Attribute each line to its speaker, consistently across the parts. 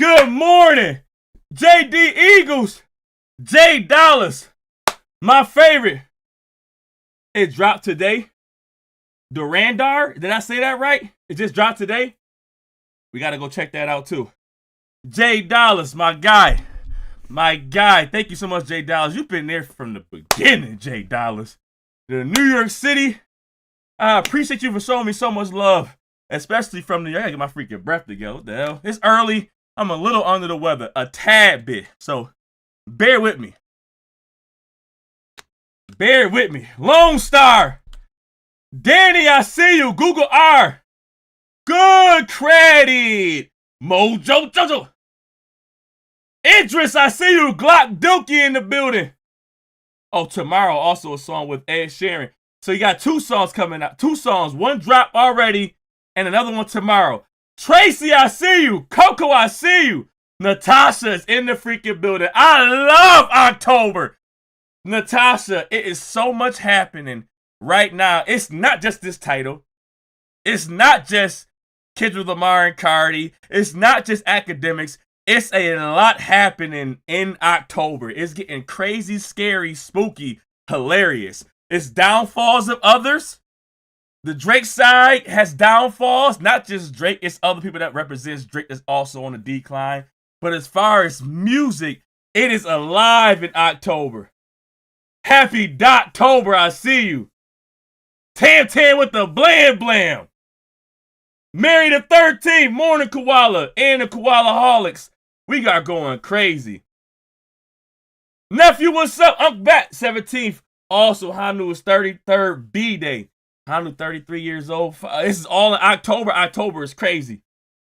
Speaker 1: Good morning, JD Eagles, J Dollars, my favorite. It dropped today. Durandar, did I say that right? It just dropped today. We got to go check that out too. J Dollars, my guy. My guy. Thank you so much, J Dollars. You've been there from the beginning, J Dollars. The New York City. I appreciate you for showing me so much love. Especially from New York. I gotta get my freaking breath together. What the hell? It's early. I'm a little under the weather. A tad bit. So, bear with me. Bear with me. Lone Star. Danny, I see you. Google R. Good credit. Mojo Jojo. Idris, I see you. Glock Dookie in the building. Oh, tomorrow also a song with Ed Sheeran. So you got 2 songs coming out. 2 songs. One dropped already and another one tomorrow. Tracy, I see you. Coco, I see you. Natasha is in the freaking building. I love October. Natasha, it is so much happening right now. It's not just this title. It's not just Kendrick Lamar and Carti. It's not just Akademiks. It's a lot happening in October. It's getting crazy, scary, spooky, hilarious. It's downfalls of others. The Drake side has downfalls. Not just Drake. It's other people that represents Drake that's also on the decline. But as far as music, it is alive in October. Happy Dottober, I see you. Tam Tam with the blam blam. Mary the 13th, Morning Koala, and the Koalaholics. We got going crazy. Nephew, what's up? I'm back. 17th. Also, Hanu's 33rd B-Day. Hanu, 33 years old. This is all in October. October is crazy.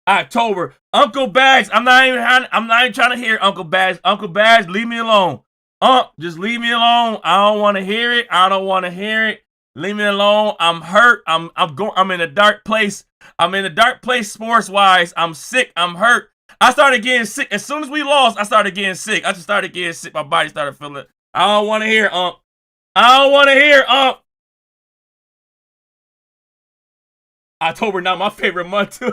Speaker 1: October. Uncle Bags. I'm not even trying to hear Uncle Bags. Uncle Bags, leave me alone. Just leave me alone. I don't want to hear it. I don't want to hear it. Leave me alone. I'm hurt. I'm in a dark place. I'm in a dark place sports-wise. I'm sick. I'm hurt. I started getting sick. As soon as we lost, I started getting sick. I just started getting sick. My body started feeling it. I don't want to hear I don't want to hear October not my favorite month too.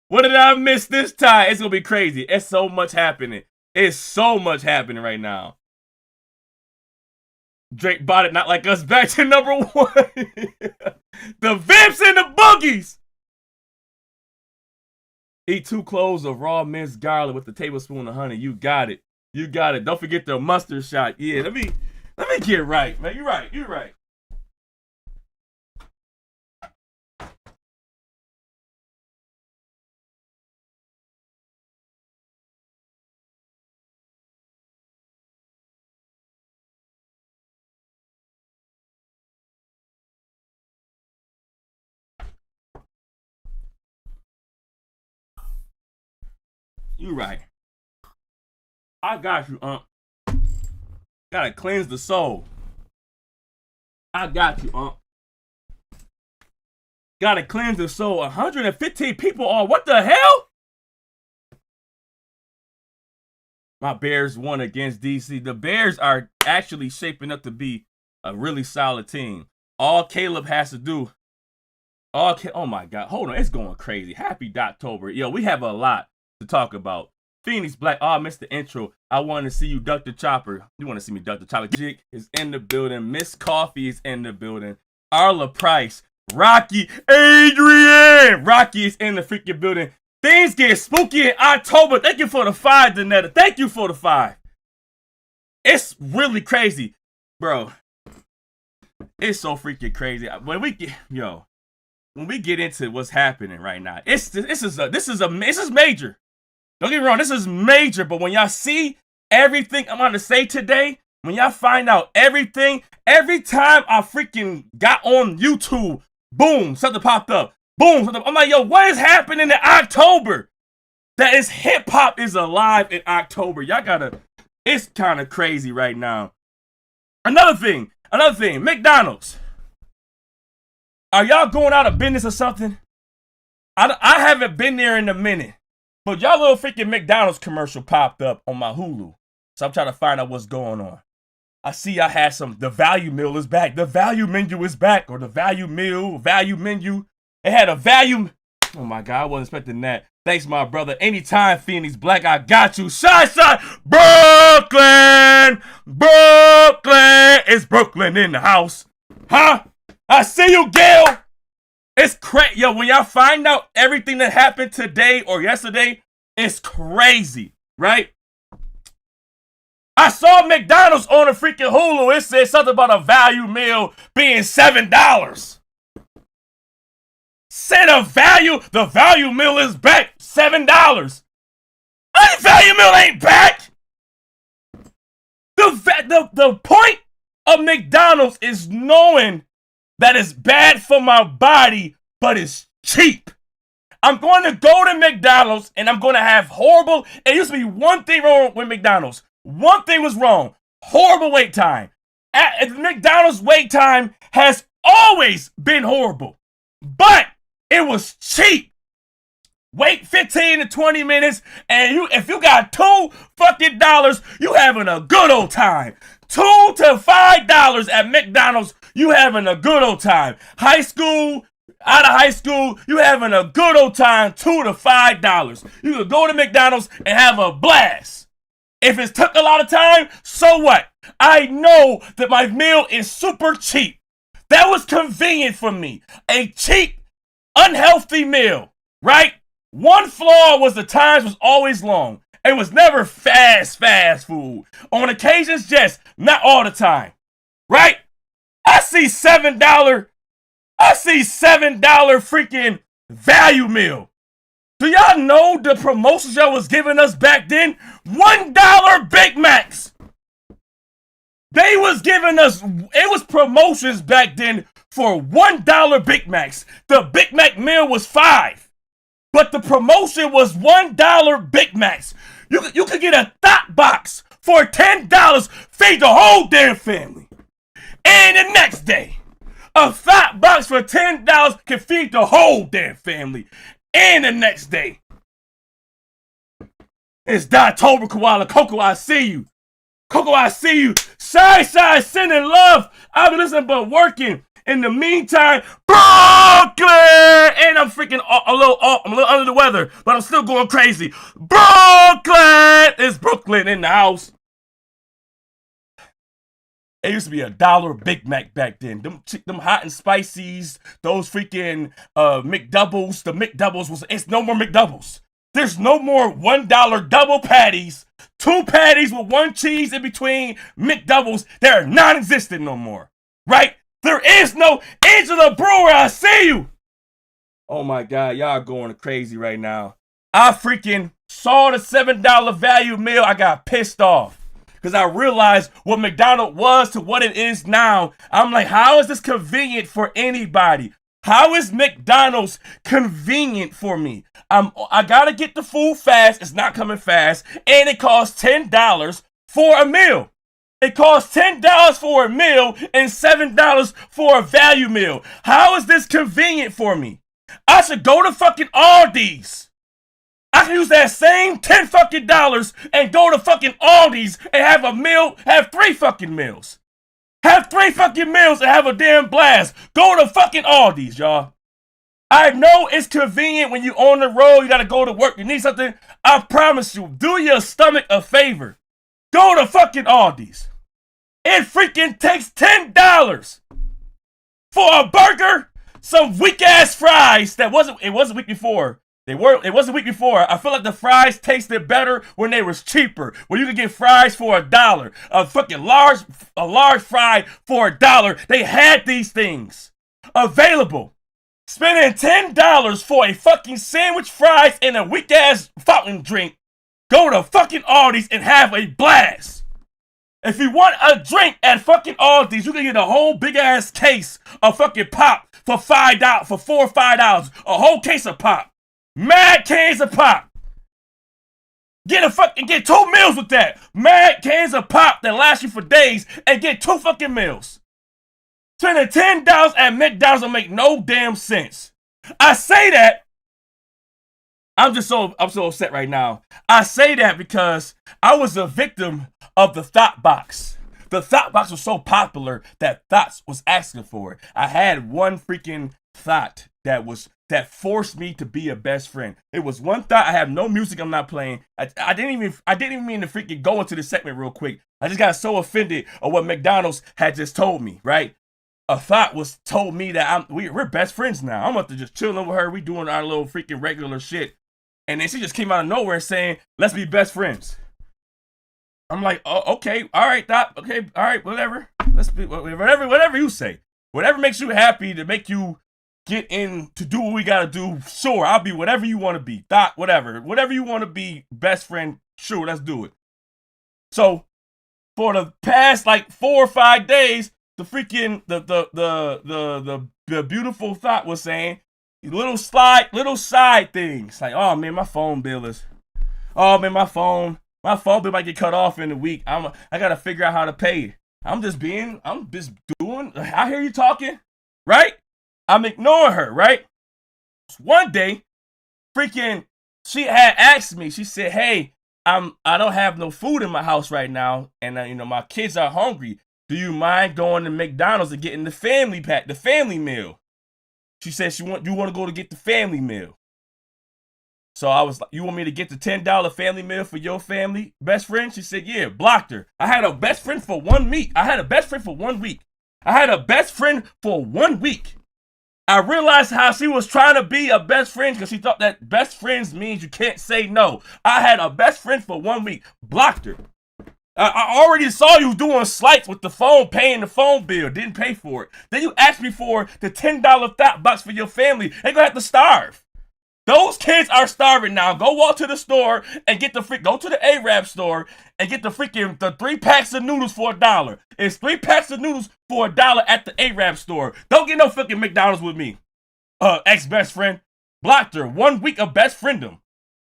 Speaker 1: What did I miss this time? It's going to be crazy. It's so much happening. It's so much happening right now. Drake bought it, not like us, back to number 1. The Vamps and the Boogies. Eat 2 cloves of raw minced garlic with a tablespoon of honey. You got it. You got it. Don't forget the mustard shot. Yeah, let me get right, man. You're right. You're right. You right. I got you, Gotta cleanse the soul. I got you, Gotta cleanse the soul. 115 people on. What the hell? My Bears won against DC. The Bears are actually shaping up to be a really solid team. All Caleb has to do. Oh my God. Hold on. It's going crazy. Happy Dottober. Yo, we have a lot to talk about. Phoenix Black. Oh, I missed the intro. I want to see you duck the chopper. You want to see me duck the chopper. Jig is in the building. Miss Coffee is in the building. Arla Price. Rocky. Adrian. Rocky is in the freaking building. Things get spooky in October. Thank you for the 5, Danetta. Thank you for the 5. It's really crazy. Bro. It's so freaking crazy. When we get into what's happening right now, this is major. Don't get me wrong, this is major, but when y'all see everything I'm going to say today, when y'all find out everything, every time I freaking got on YouTube, boom, something popped up. Boom, something, I'm like, yo, what is happening in October? That is hip-hop is alive in October. Y'all gotta, it's kind of crazy right now. Another thing, McDonald's. Are y'all going out of business or something? I haven't been there in a minute. But y'all little freaking McDonald's commercial popped up on my Hulu. So I'm trying to find out what's going on. I see I had the value meal is back. The value menu is back. Or the value meal, value menu. It had a value Oh my God, I wasn't expecting that. Thanks, my brother. Anytime, Phoenix Black, I got you. Shy. Brooklyn. It's Brooklyn in the house. Huh? I see you, Gail. It's crazy. Yo, when y'all find out everything that happened today or yesterday, it's crazy, right? I saw McDonald's on a freaking Hulu. It said something about a value meal being $7. Said the value meal is back, $7. The value meal ain't back. The point of McDonald's is knowing that it's bad for my body, but it's cheap. I'm going to go to McDonald's and I'm going to have horrible. It used to be one thing wrong with McDonald's. One thing was wrong. Horrible wait time. McDonald's wait time has always been horrible, but it was cheap. Wait 15 to 20 minutes, and if you got $2 you having a good old time. $2 to $5 at McDonald's, you having a good old time. High school, out of high school, you having a good old time. $2 to $5. You can go to McDonald's and have a blast. If it took a lot of time, so what? I know that my meal is super cheap. That was convenient for me. A cheap, unhealthy meal, right? One flaw was the times was always long. It was never fast food. On occasions, yes, not all the time, right? I see $7 freaking value meal. Do y'all know the promotions y'all was giving us back then? $1 Big Macs. They was giving us, it was promotions back then for $1 Big Macs. The Big Mac meal was $5. But the promotion was $1 Big Macs. You could get a thought box for $10, feed the whole damn family. And the next day, a thought box for $10 can feed the whole damn family. And the next day, it's October Koala. Coco, I see you. Coco, I see you. Shy, sending love. I've been listening but working. In the meantime, Brooklyn! And I'm freaking I'm a little under the weather, but I'm still going crazy. Brooklyn! It's Brooklyn in the house. It used to be $1 Big Mac back then. Them hot and spicies, those freaking McDoubles. The McDoubles it's no more McDoubles. There's no more $1 double patties. 2 patties with 1 cheese in between McDoubles. They're non-existent no more. Right? There is no Angela Brewer, I see you. Oh my God, y'all going crazy right now. I freaking saw the $7 value meal. I got pissed off because I realized what McDonald's was to what it is now. I'm like, how is this convenient for anybody? How is McDonald's convenient for me? I gotta get the food fast. It's not coming fast. And it costs $10 for a meal. It costs $10 for a meal and $7 for a value meal. How is this convenient for me? I should go to fucking Aldi's. I can use that same $10 fucking and go to fucking Aldi's and have a meal, have 3 fucking meals. Have 3 fucking meals and have a damn blast. Go to fucking Aldi's, y'all. I know it's convenient when you on the road, you gotta go to work, you need something. I promise you, do your stomach a favor. Go to fucking Aldi's. It freaking takes $10 for a burger, some weak ass fries that it wasn't week before. It wasn't week before. I feel like the fries tasted better when they was cheaper. When you could get fries for $1, a fucking large fry for $1. They had these things available. Spending $10 for a fucking sandwich, fries, and a weak ass fountain drink. Go to fucking Aldi's and have a blast. If you want a drink at fucking Aldi's, you can get a whole big ass case of fucking pop for $5, for $4 or $5. A whole case of pop. Mad cans of pop. Get 2 meals with that. Mad cans of pop that last you for days and get 2 fucking meals. Spending $10 at McDonald's will make no damn sense. I say that. I'm so upset right now. I say that because I was a victim of the Thought Box. The Thought Box was so popular that Thoughts was asking for it. I had one freaking thought that forced me to be a best friend. It was one thought. I have no music. I'm not playing. I didn't even mean to freaking go into the segment real quick. I just got so offended of what McDonald's had just told me. Right, a thought was told me that we're best friends now. I'm about to just chilling with her. We doing our little freaking regular shit, and then she just came out of nowhere saying, "Let's be best friends." I'm like, oh, okay, all right, Doc, okay, all right, whatever. Let's be whatever you say. Whatever makes you happy to make you get in to do what we gotta do. Sure, I'll be whatever you want to be, Doc. Whatever you want to be, best friend. Sure, let's do it. So, for the past like 4 or 5 days, the freaking the beautiful thought was saying little side things like, oh man, my phone bill is, oh man, my phone bill might get cut off in a week. I gotta figure out how to pay it. I'm just doing. I hear you talking, right? I'm ignoring her, right? One day, freaking, she had asked me. She said, "Hey, I don't have no food in my house right now, and my kids are hungry. Do you mind going to McDonald's and getting the family pack, the family meal?" She said you want to go to get the family meal. So I was like, "You want me to get the $10 family meal for your family best friend?" She said, "Yeah." Blocked her. I had a best friend for 1 week. I had a best friend for 1 week. I realized how she was trying to be a best friend because she thought that best friends means you can't say no. I had a best friend for 1 week. Blocked her. I already saw you doing slights with the phone, paying the phone bill. Didn't pay for it. Then you asked me for the $10 thought box for your family. They're going to have to starve. Those kids are starving now. Go walk to the store and get go to the Arab store and get the 3 packs of noodles for $1. It's 3 packs of noodles for $1 at the Arab store. Don't get no fucking McDonald's with me. Ex-best friend. Blocked her. 1 week of best friendom.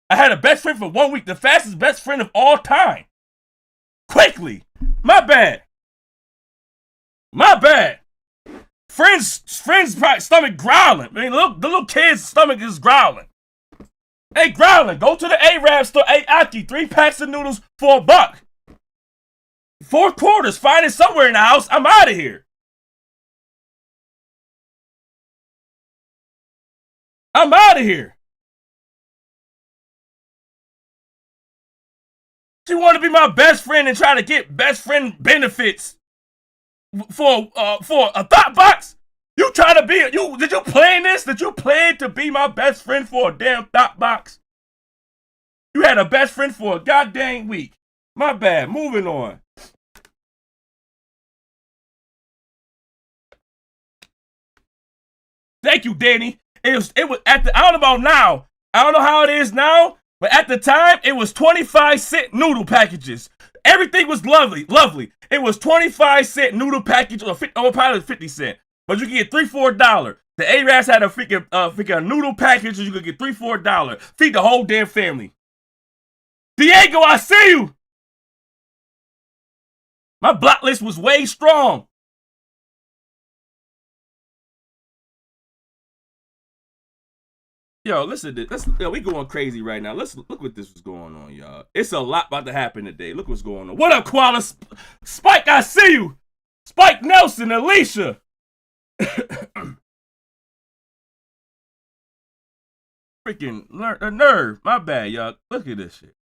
Speaker 1: I had a best friend for 1 week. The fastest best friend of all time. Quickly. My bad. Friends' stomach growling. I mean, the little kid's stomach is growling. Hey, growling. Go to the Arab store. Hey, Aki, 3 packs of noodles for $1. 4 quarters. Find it somewhere in the house. I'm out of here. She want to be my best friend and try to get best friend benefits for a thought box. You try to be did you plan this? Did you plan to be my best friend for a damn thought box? You had a best friend for a goddamn week. My bad. Moving on. Thank you, Danny. It was at the, I don't know about now. I don't know how it is now, but at the time it was 25-cent noodle packages. Everything was lovely. It was 25-cent noodle package or probably 50 cent. But you could get $3 for $1. The Arabs had a freaking noodle package, and you could get $3 for $1. Feed the whole damn family. Diego, I see you. My block list was way strong. Yo, listen to this. We going crazy right now. Look what this was going on, y'all. It's a lot about to happen today. Look what's going on. What up, Koala? Spike, I see you. Spike Nelson, Alicia. Freaking nerve. My bad, y'all. Look at this shit.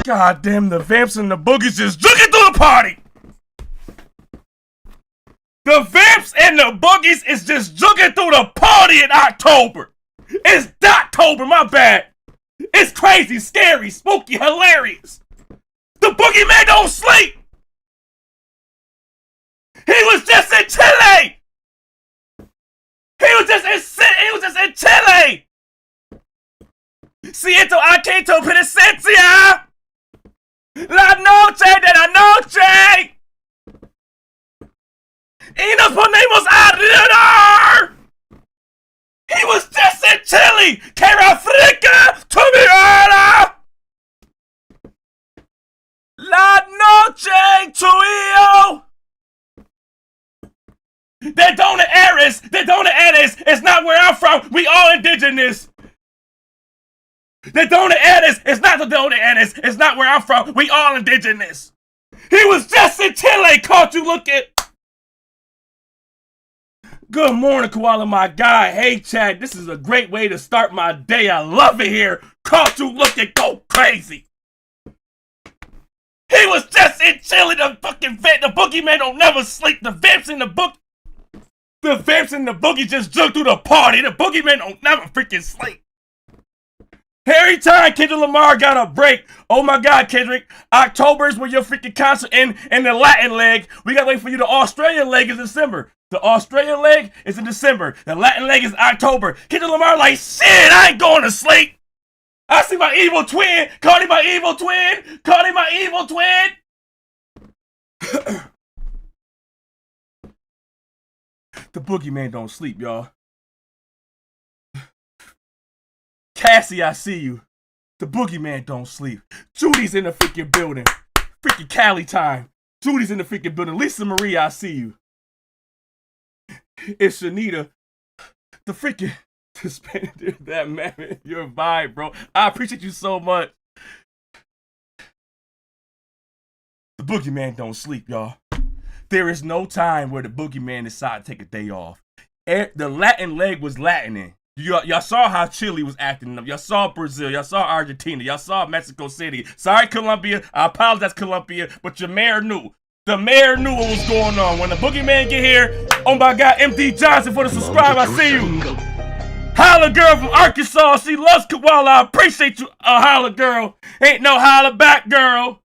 Speaker 1: God damn, the Vamps and the Boogies just juking through the party. The Vamps and the Boogies is just juking through the party in October. It's Doctober, my bad. It's crazy, scary, spooky, hilarious. The Boogeyman don't sleep. He was just in Chile. He was just in Chile. Siento aquí tu presencia. La noche de la noche. Y nos ponemos a reír. He was just in Chile. Que Africa to mi hora. La noche tuyo. De donde eres? It's not where I'm from. We all indigenous. De donde eres? It's not the donde eres. It's not where I'm from. We all indigenous. He was just in Chile. Caught you looking. Good morning, Koala, my guy. Hey, Chad. This is a great way to start my day. I love it here. Caught you looking. Go crazy. He was just in Chile. The fucking the boogeyman don't never sleep. The vamps in the boogie just jumped through the party. The boogeyman don't never freaking sleep. Every time Kendrick Lamar got a break. Oh my God, Kendrick. October is when your freaking concert in the Latin leg. We gotta wait for you. The Australian leg is December. The Australian leg is in December. The Latin leg is October. Kendrick Lamar like, shit, I ain't going to sleep. I see my evil twin. Carti, my evil twin. Carti, my evil twin. The boogeyman don't sleep, y'all. Cassie, I see you. The boogeyman don't sleep. Judy's in the freaking building. Freaking Cali time. Judy's in the freaking building. Lisa Marie, I see you. It's Shanita. The freaking that man, your vibe, bro. I appreciate you so much. The boogeyman don't sleep, y'all. There is no time where the boogeyman decided to take a day off. The Latin leg was Latining. Y'all saw how Chile was acting up. Y'all saw Brazil. Y'all saw Argentina. Y'all saw Mexico City. Sorry, Colombia. I apologize, Colombia. But your mayor knew. The mayor knew what was going on. When the boogeyman get here, oh my God, MD Johnson for the subscribe. I see you. Holla girl from Arkansas. She loves Koala. I appreciate you, holla girl. Ain't no holla back, girl.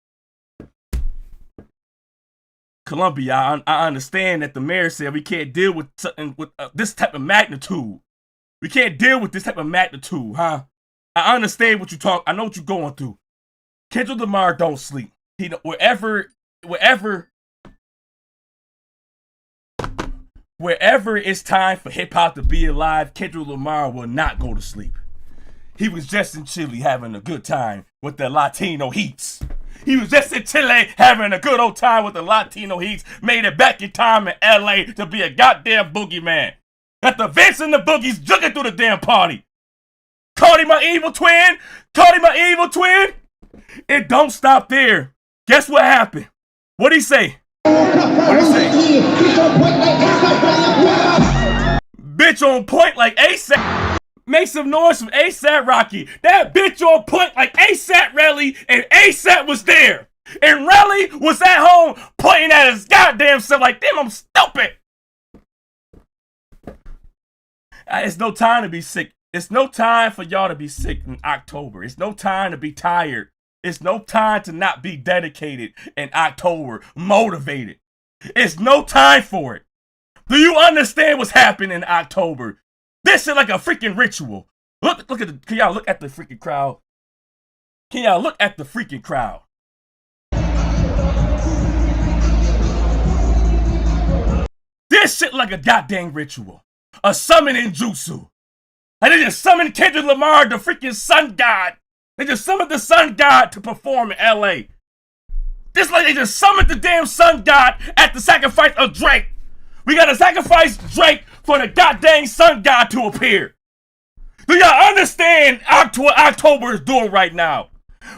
Speaker 1: Colombia, I understand that the mayor said we can't deal with something with this type of magnitude. We can't deal with this type of magnitude, huh? I understand what you talk. I know what you're going through. Kendrick Lamar don't sleep. He wherever it's time for hip hop to be alive, Kendrick Lamar will not go to sleep. He was just in Chile having a good time with the Latino heats. He was just in Chile having a good old time with the Latino heats. Made it back in time in LA to be a goddamn boogeyman. Got the Vince and the boogies jugging through the damn party. Carti, my evil twin. Carti, my evil twin. It don't stop there. Guess what happened? What'd he say? What'd he say? Bitch on point like ASAP. Make some noise from ASAP Rocky. That bitch on point like ASAP Rally, and ASAP was there. And Rally was at home pointing at his goddamn self like, damn, I'm stupid. It's no time to be sick. It's no time for y'all to be sick in October. It's no time to be tired. It's no time to not be dedicated in October, motivated. It's no time for it. Do you understand what's happening in October? This is like a freaking ritual. Look at the, can y'all look at the freaking crowd? Can y'all look at the freaking crowd? This shit like a goddamn ritual. A summoning jutsu. And they just summoned Kendrick Lamar, the freaking sun god. They just summoned the sun god to perform in LA. This like they just summoned the damn sun god at the sacrifice of Drake. We gotta sacrifice Drake for the goddamn sun god to appear. Do y'all understand what October is doing right now?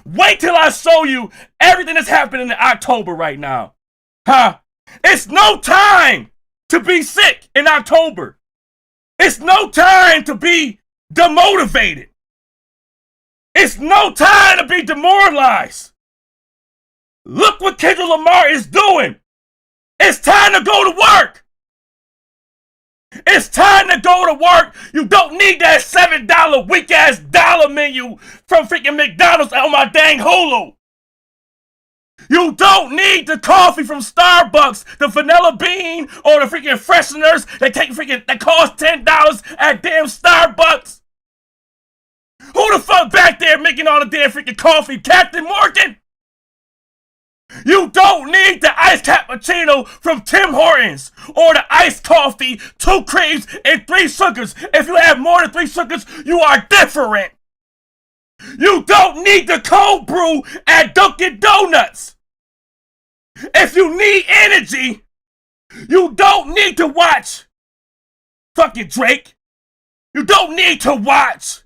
Speaker 1: Wait till I show you everything that's happening in October right now. Huh? It's no time to be sick in October. It's no time to be demotivated. It's no time to be demoralized. Look what Kendrick Lamar is doing. It's time to go to work. It's time to go to work. You don't need that $7 weak ass dollar menu from freaking McDonald's on my dang Hulu. You don't need the coffee from Starbucks, the vanilla bean, or the freaking fresheners that cost $10 at damn Starbucks. Who the fuck back there making all the damn freaking coffee? Captain Morgan? You don't need the iced cappuccino from Tim Hortons or the iced coffee, 2 creams, and 3 sugars. If you have more than 3 sugars, you are different. You don't need the cold brew at Dunkin' Donuts. If you need energy, you don't need to watch fucking Drake. You don't need to watch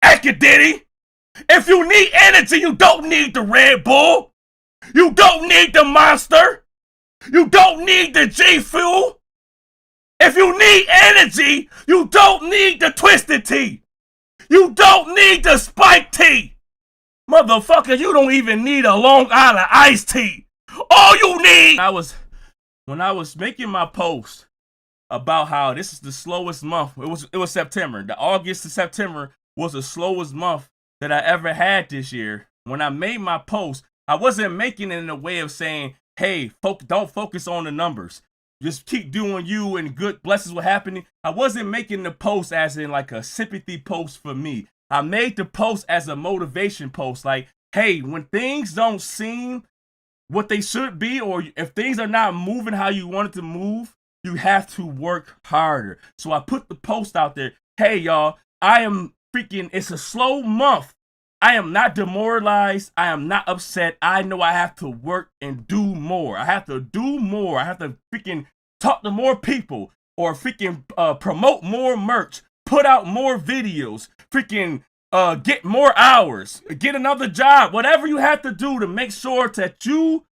Speaker 1: Akademiks. If you need energy, you don't need the Red Bull. You don't need the Monster. You don't need the G Fuel. If you need energy, you don't need the Twisted Tea. You don't need the Spike Tea. Motherfucker, you don't even need a Long Island iced tea. All you need... When I was making my post about how this is the slowest month, it was September. The August to September was the slowest month that I ever had this year. When I made my post, I wasn't making it in a way of saying, hey, don't focus on the numbers. Just keep doing you and good blessings will happen. I wasn't making the post as in like a sympathy post for me. I made the post as a motivation post. Like, hey, when things don't seem what they should be, or if things are not moving how you want it to move, you have to work harder. So I put the post out there. Hey, y'all, it's a slow month. I am not demoralized. I am not upset. I know I have to work and do more. I have to do more. I have to freaking talk to more people or freaking promote more merch, put out more videos, freaking get more hours, get another job, whatever you have to do to make sure that you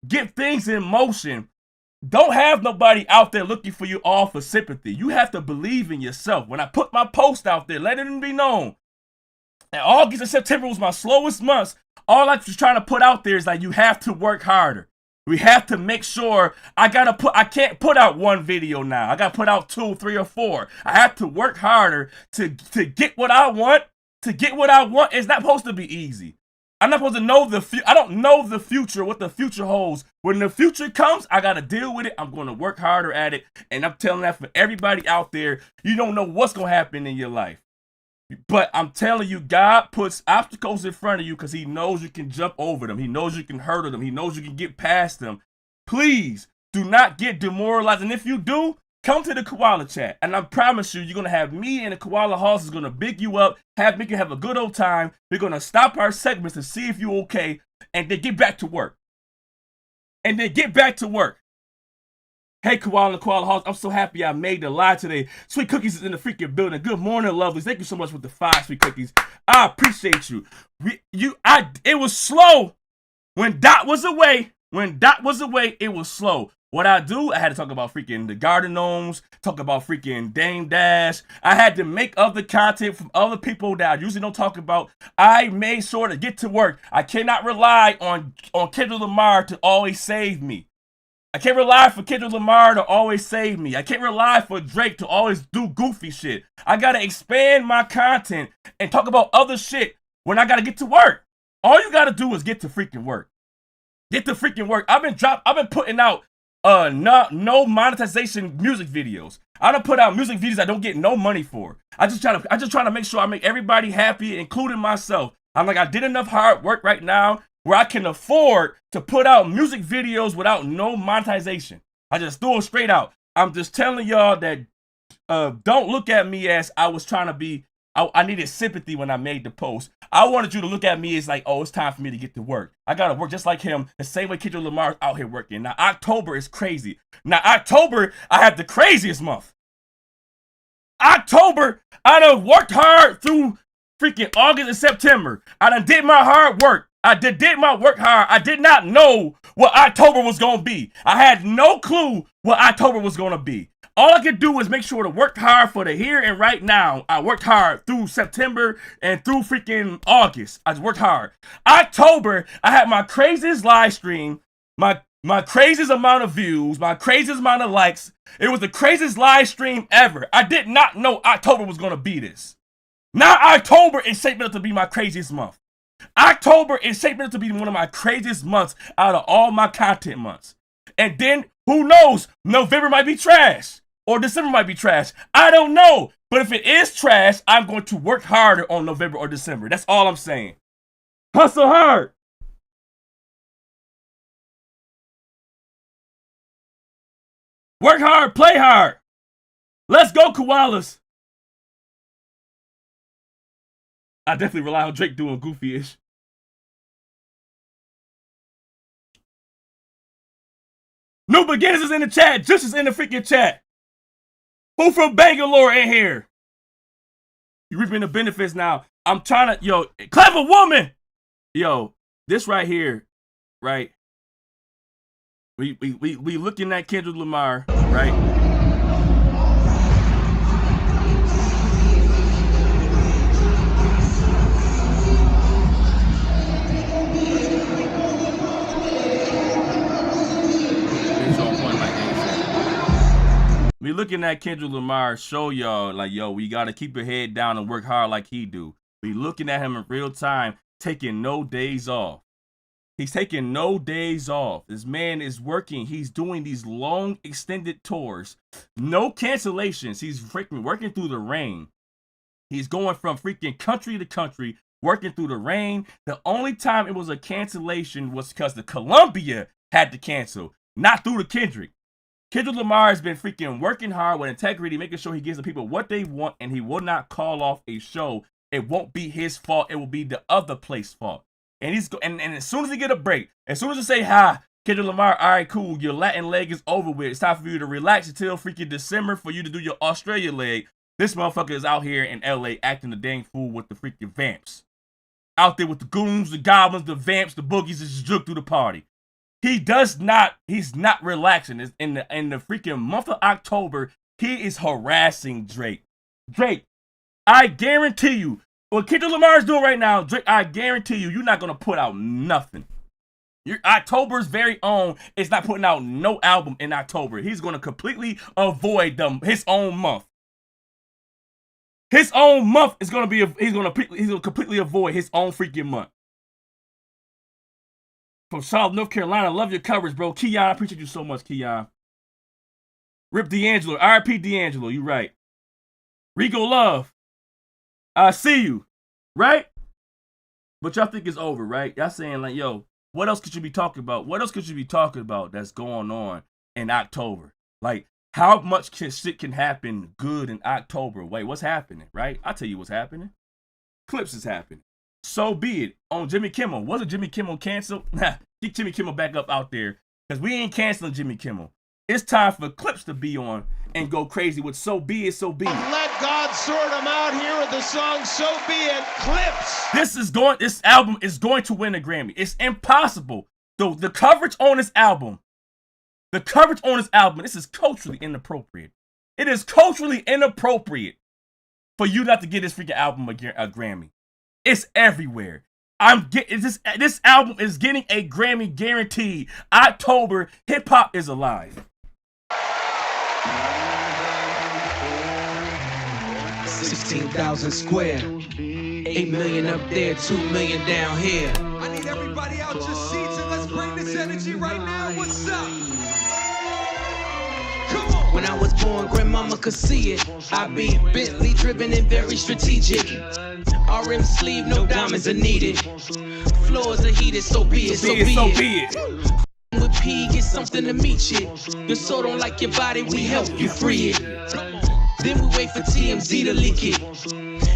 Speaker 1: get things in motion. Don't have nobody out there looking for you all for sympathy. You have to believe in yourself. When I put my post out there, let it be known. And August and September was my slowest months. All I was trying to put out there is like, you have to work harder. We have to make sure I can't put out one video now. I got to put out 2, 3, or 4. I have to work harder to get what I want. To get what I want, it's not supposed to be easy. I'm not supposed to know I don't know the future, what the future holds. When the future comes, I got to deal with it. I'm going to work harder at it. And I'm telling that for everybody out there, you don't know what's going to happen in your life. But I'm telling you, God puts obstacles in front of you because he knows you can jump over them. He knows you can hurdle them. He knows you can get past them. Please do not get demoralized. And if you do, come to the Koala Chat. And I promise you, you're going to have me and the Koala House is going to big you up, make you have a good old time. We're going to stop our segments to see if you're okay, and then get back to work. Hey, Koala and Koala House, I'm so happy I made the live today. Sweet Cookies is in the freaking building. Good morning, lovelies. Thank you so much for the 5 Sweet Cookies. I appreciate you. It was slow when Dot was away. It was slow. What I do, I had to talk about freaking the Garden Gnomes, talk about freaking Dame Dash. I had to make other content from other people that I usually don't talk about. I made sure to get to work. I cannot rely on Kendrick Lamar to always save me. I can't rely for Kendrick Lamar to always save me. I can't rely for Drake to always do goofy shit. I gotta expand my content and talk about other shit when I gotta get to work. All you gotta do is get to freaking work. Get to freaking work. I've been putting out no monetization music videos. I don't put out music videos I don't get no money for. I just trying to make sure I make everybody happy, including myself. I'm like, I did enough hard work right now where I can afford to put out music videos without no monetization. I just threw them straight out. I'm just telling y'all that don't look at me as I was trying to be. I needed sympathy when I made the post. I wanted you to look at me as like, oh, it's time for me to get to work. I gotta work just like him, the same way Kendrick Lamar's out here working. Now, October is crazy. Now, October, I had the craziest month. October, I done worked hard through freaking August and September. I done did my hard work. I did my work hard. I did not know what October was going to be. I had no clue what October was going to be. All I could do was make sure to work hard for the here and right now. I worked hard through September and through freaking August. I worked hard. October, I had my craziest live stream, my craziest amount of views, my craziest amount of likes. It was the craziest live stream ever. I did not know October was going to be this. Now October is shaping up to be my craziest month. October is shaping up to be one of my craziest months out of all my content months. And then, who knows, November might be trash. Or December might be trash. I don't know. But if it is trash, I'm going to work harder on November or December. That's all I'm saying. Hustle hard. Work hard, play hard. Let's go, koalas. I definitely rely on Drake doing goofy-ish. New Beginnings is in the chat. Just is in the freaking chat. Who from Bangalore in here? You reaping the benefits now. I'm trying to, yo, clever woman. Yo, this right here, right? We looking at Kendrick Lamar, right? We looking at Kendrick Lamar show y'all like, yo, we gotta keep your head down and work hard like he do. We looking at him in real time, taking no days off. He's taking no days off. This man is working. He's doing these long extended tours. No cancellations. He's freaking working through the rain. He's going from freaking country to country, working through the rain. The only time it was a cancellation was because the Columbia had to cancel, not through the Kendrick. Kendrick Lamar has been freaking working hard with integrity, making sure he gives the people what they want, and he will not call off a show. It won't be his fault. It will be the other place's fault. And he's and as soon as he get a break, as soon as he say, hi, Kendrick Lamar, all right, cool, your Latin leg is over with. It's time for you to relax until freaking December for you to do your Australia leg. This motherfucker is out here in LA acting the dang fool with the freaking vamps. Out there with the goons, the goblins, the vamps, the boogies, and just juke through the party. He's not relaxing. In the freaking month of October, he is harassing Drake. Drake, I guarantee you, what Kendrick Lamar is doing right now, Drake, I guarantee you're not going to put out nothing. Your October's very own is not putting out no album in October. He's going to completely avoid his own month. His own month is going to be, he's going to completely avoid his own freaking month. From Charlotte, North Carolina, love your coverage, bro. Keon, I appreciate you so much, Keon. Rip D'Angelo, RIP D'Angelo, you right. Rico Love, I see you, right? But y'all think it's over, right? Y'all saying like, yo, what else could you be talking about? What else could you be talking about that's going on in October? Like, how much shit can happen good in October? Wait, what's happening, right? I'll tell you what's happening. Clips is happening. So be it. On Jimmy Kimmel. Wasn't Jimmy Kimmel canceled? Nah, keep Jimmy Kimmel back up out there. Because we ain't canceling Jimmy Kimmel. It's time for Clips to be on and go crazy with So Be It, So Be It.
Speaker 2: Let God sort them out here with the song So Be It, Clips.
Speaker 1: This album is going to win a Grammy. It's impossible. The coverage on this album, this is culturally inappropriate. It is culturally inappropriate for you not to get this freaking album a Grammy. It's everywhere. This album is getting a Grammy guaranteed. October, hip hop is alive.
Speaker 3: 16,000 square, 8 million up there, 2 million down here.
Speaker 4: I need everybody out your seats and let's bring this energy right now. What's up? Come on.
Speaker 3: When I was born, grandmama could see it. I be Bentley driven and very strategic. RM sleeve, no diamonds are needed. Floors are heated, so be it, so be it. With P, get something to meet you. The soul don't like your body, we help you free it. Then we wait for TMZ to leak it.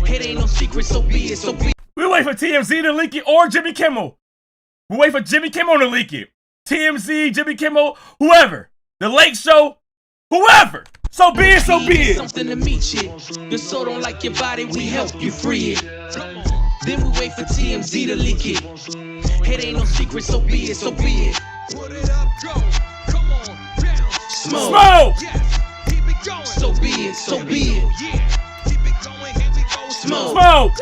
Speaker 3: It ain't no secret, so be it, so be it.
Speaker 1: We wait for TMZ to leak it or Jimmy Kimmel. We wait for Jimmy Kimmel to leak it. TMZ, Jimmy Kimmel, whoever. The Late Show, whoever. So be it, so be it.
Speaker 3: Something to meet you. The soul don't like your body, we help you free it. Then we wait for TMZ to leak it. It ain't no secret, so be it, so be it.
Speaker 4: Put it up, go. Come on, down.
Speaker 1: Smoke.
Speaker 4: Yes, keep it going.
Speaker 3: So be it, so be it.
Speaker 4: Yeah, keep it going. Here we go.
Speaker 3: Smoke.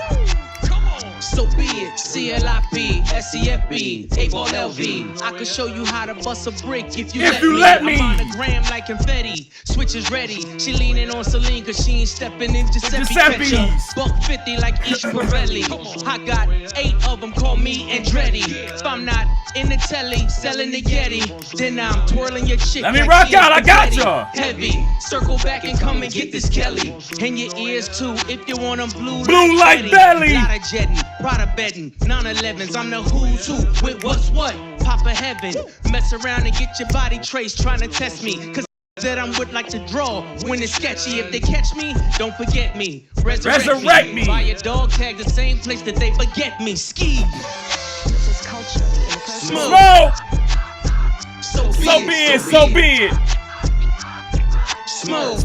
Speaker 4: Come on.
Speaker 3: So be it. CLIP, SEFB, 8-ball LV. I can show you how to bust a brick if you let me. I'm on the gram like confetti. Switch is ready. She leaning on Celine cause she ain't stepping in Giuseppe. Buck 50 like Ish Pirelli. I got 8 of them, call me Andretti. If I'm not in the telly, selling the Yeti, then I'm twirling your chick.
Speaker 1: Let me rock out, I got ya.
Speaker 3: Heavy, circle back and come and get this Kelly. And your ears too, if you want them blue
Speaker 1: like belly.
Speaker 3: Lot of jetting, Prada betting, 911s, I'm the who's who with what's what. Papa Heaven, mess around and get your body traced, trying to test me. Cause that I'm with like to draw. When it's sketchy, if they catch me, don't forget me.
Speaker 1: Resurrect me.
Speaker 3: Buy a dog tag the same place that they forget me. Ski.
Speaker 5: This is culture.
Speaker 1: Smoke.
Speaker 3: So
Speaker 1: be it.
Speaker 3: Smoke.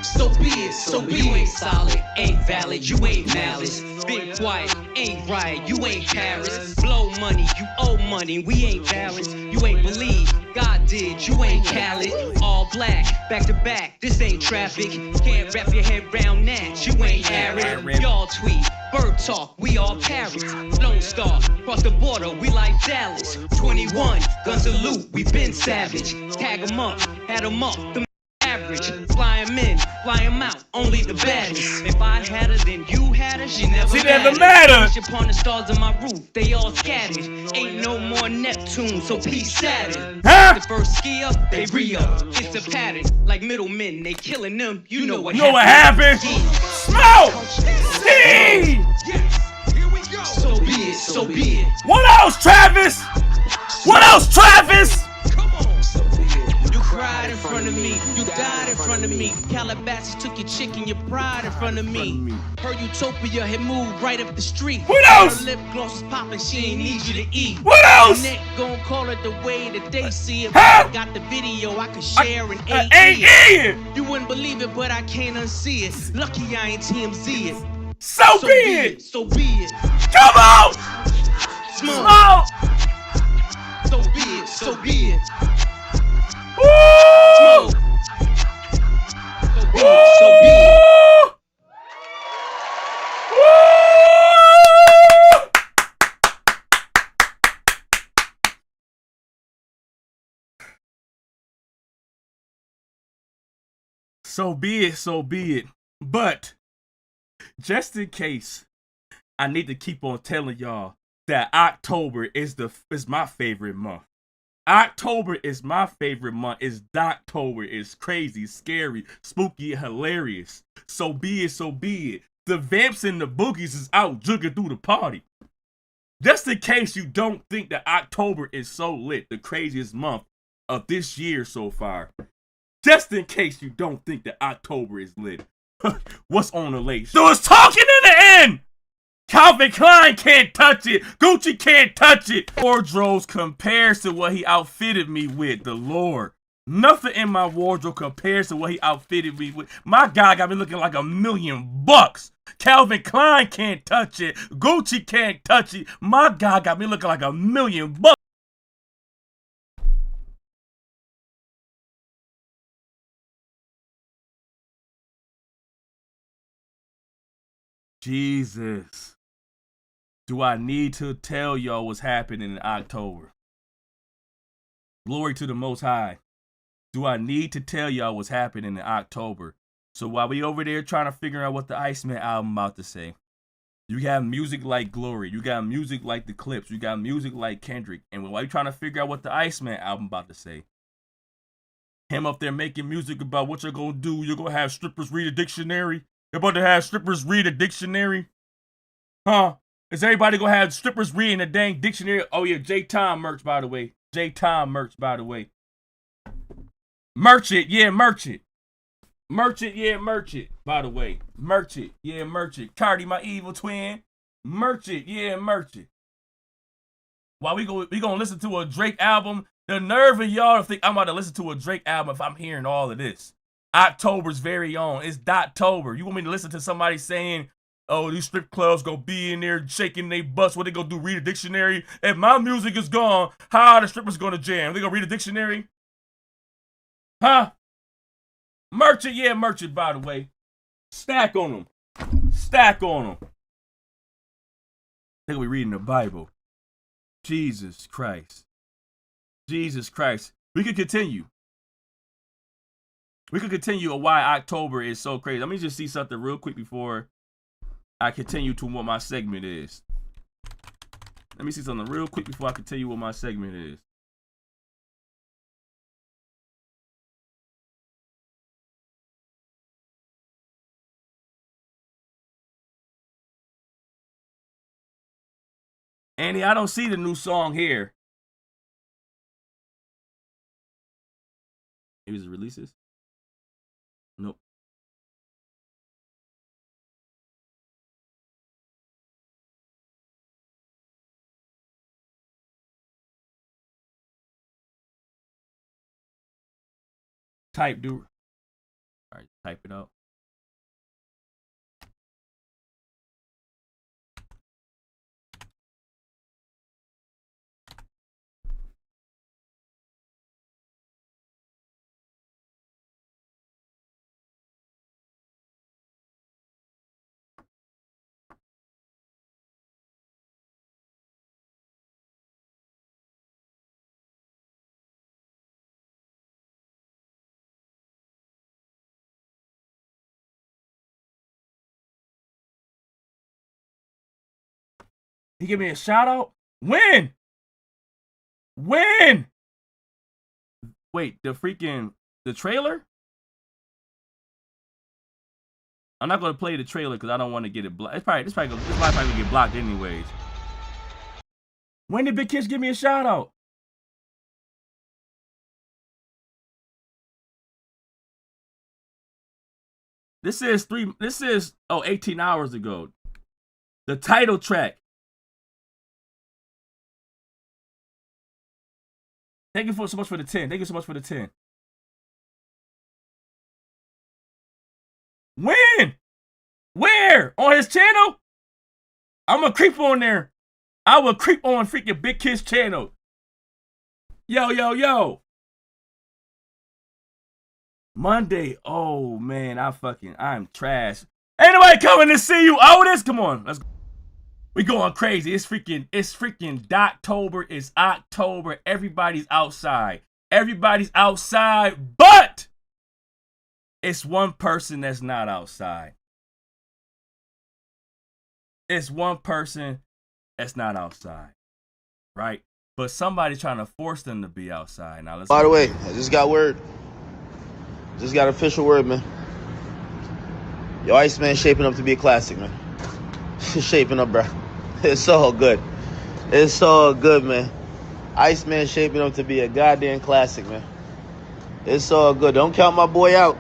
Speaker 3: So be it. You ain't solid, ain't valid, you ain't malice. Been quiet, ain't right, you ain't Paris. Blow money, you owe money, we ain't balanced. You ain't believe, God did, you ain't Khaled. All black, back to back, this ain't traffic. Can't wrap your head round that, you ain't Arab. Y'all tweet, bird talk, we all parrots. Lone Star, cross the border, we like Dallas. 21, gun salute, we been savage. Tag 'em up, had 'em up, the average. Fly 'em in, fly 'em out, only the baddest. If I had her, then you had her, she never
Speaker 1: mattered.
Speaker 3: Wish upon the stars on my roof, they all scattered. Ain't no more Neptune, so peace Saturn.
Speaker 1: Huh?
Speaker 3: The first ski up, they re-up. It's a pattern, like middlemen, they killing them. You know what
Speaker 1: happened? Smoke! Steve!
Speaker 4: Yes, here we go.
Speaker 3: So be it.
Speaker 1: What else, Travis?
Speaker 4: Come on.
Speaker 3: You cried in front of me, you died in front of me. Calabasas took your chick and your pride in front of me. Her utopia had moved right up the street.
Speaker 1: What else?
Speaker 3: Her lip gloss is popping, she ain't need you to eat.
Speaker 1: What else?
Speaker 3: Your neck gon' call it the way that they see it.
Speaker 1: Huh?
Speaker 3: I got the video I could share in
Speaker 1: AE.
Speaker 3: AE. You wouldn't believe it, but I can't unsee it. Lucky I ain't TMZ it.
Speaker 1: So be it.
Speaker 3: So be it.
Speaker 1: Come on.
Speaker 3: Smoke.
Speaker 1: Smoke.
Speaker 3: So be it.
Speaker 1: Woo!
Speaker 3: Smoke. So be it.
Speaker 1: So be it. But just in case, I need to keep on telling y'all that October is my favorite month. October is my favorite month. It's Doctober. It's crazy, scary, spooky, hilarious. So be it. The Vamps and the Boogies is out jugging through the party. Just in case you don't think that October is so lit, the craziest month of this year so far. Just in case you don't think that October is lit. What's on the late? So it's talking in the end! Calvin Klein can't touch it. Gucci can't touch it. Wardrobes compares to what he outfitted me with. The Lord. Nothing in my wardrobe compares to what he outfitted me with. My guy got me looking like $1,000,000. Calvin Klein can't touch it. Gucci can't touch it. My guy got me looking like $1,000,000. Jesus. Do I need to tell y'all what's happening in October? Glory to the Most High. Do I need to tell y'all what's happening in October? So while we over there trying to figure out what the Iceman album about to say, you got music like Glory, you got music like The Clips, you got music like Kendrick, and while you trying to figure out what the Iceman album about to say, him up there making music about what you're gonna do, you're gonna have strippers read a dictionary? You're about to have strippers read a dictionary? Huh? Is everybody gonna have strippers reading a dang dictionary? Oh yeah, J-Time merch, by the way. J-Time merch, by the way. Merch it, yeah, merch it. Merch it, yeah, merch it, by the way. Merch it, yeah, merch it. Carti, my evil twin. Merch it, yeah, merch it. While we gonna listen to a Drake album, the nerve of y'all to think I'm about to listen to a Drake album if I'm hearing all of this. October's very own. It's Doctober. You want me to listen to somebody saying, oh, these strip clubs gonna be in there shaking their butts. What they gonna do? Read a dictionary? If my music is gone, how are the strippers gonna jam? They gonna read a dictionary? Huh? Merch it, yeah, merch it, by the way. Stack on them. Stack on them. They gonna be reading the Bible. Jesus Christ. Jesus Christ. We could continue. We could continue on why October is so crazy. Let me just see something real quick before I continue to what my segment is. Let me see something real quick before I can tell you what my segment is. Andy, I don't see the new song here. Maybe his releases. Nope. Type, dude. All right, type it out. He give me a shout out? When? When? Wait, the trailer? I'm not gonna play the trailer because I don't want to get it blocked. This might probably get blocked anyways. When did Big Kiss give me a shout out? This is 18 hours ago. The title track. Thank you so much for the 10. Thank you so much for the 10. When? Where? On his channel? I'm gonna creep on there. I will creep on freaking Big Kiss channel. Yo. Monday. Oh man, I'm trash. Ain't nobody coming to see you, Otis. Come on, let's go. We going crazy. It's freaking Doctober. It's October. Everybody's outside. But it's one person that's not outside. It's one person that's not outside. Right? But somebody's trying to force them to be outside. Now let's
Speaker 6: By the way, I just got word. Just got official word, man. Yo, Iceman shaping up to be a classic, man. Shaping up, bro. It's all good. It's all good, man. Iceman shaping up to be a goddamn classic, man. It's all good. Don't count my boy out.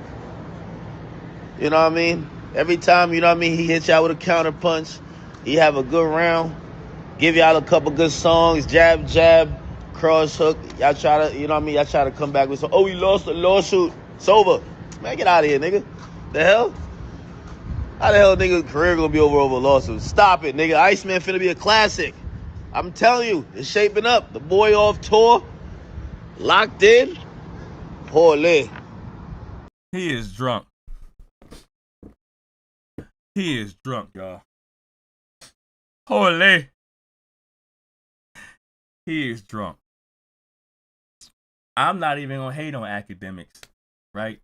Speaker 6: You know what I mean? Every time, you know what I mean, he hits y'all with a counter punch. He have a good round. Give y'all a couple good songs. Jab, cross hook. Y'all try to, you know what I mean? Y'all try to come back with some, oh, he lost the lawsuit. It's over. Man, get out of here, nigga. The hell? How the hell nigga career gonna be over a lawsuit? Stop it, nigga. Iceman finna be a classic. I'm telling you, it's shaping up. The boy off tour. Locked in. Holy.
Speaker 1: He is drunk. He is drunk, y'all. Holy. He is drunk. I'm not even gonna hate on Akademiks, right?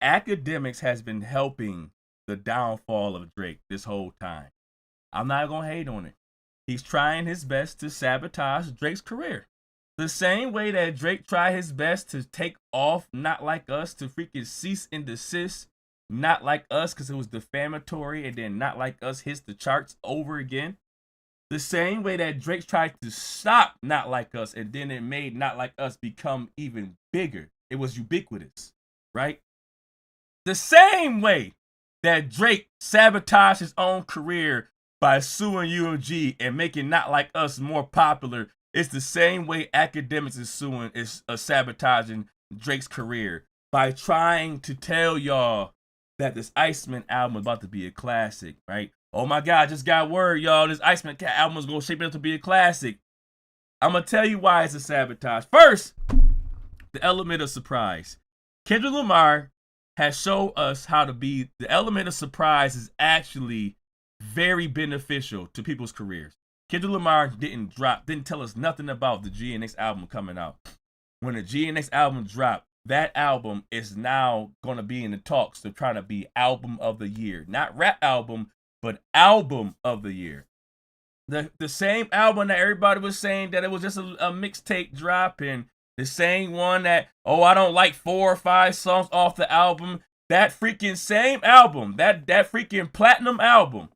Speaker 1: Akademiks has been helping the downfall of Drake this whole time. I'm not gonna hate on it. He's trying his best to sabotage Drake's career. The same way that Drake tried his best to take off Not Like Us, to freaking cease and desist Not Like Us because it was defamatory, and then Not Like Us hits the charts over again. The same way that Drake tried to stop Not Like Us, and then it made Not Like Us become even bigger. It was ubiquitous, right? The same way that Drake sabotaged his own career by suing UMG and making Not Like Us more popular, it's the same way Akademiks is sabotaging Drake's career by trying to tell y'all that this Iceman album is about to be a classic, right? Oh my God, just got word, y'all. This Iceman album is going to shape it up to be a classic. I'm going to tell you why it's a sabotage. First, the element of surprise. Kendrick Lamar has shown us how to be, the element of surprise is actually very beneficial to people's careers. Kendrick Lamar didn't tell us nothing about the GNX album coming out. When the GNX album dropped, that album is now going to be in the talks to try to be album of the year. Not rap album, but album of the year. The same album that everybody was saying that it was just a mixtape drop, and the same one that, oh, I don't like 4 or 5 songs off the album. That freaking same album, that freaking platinum album,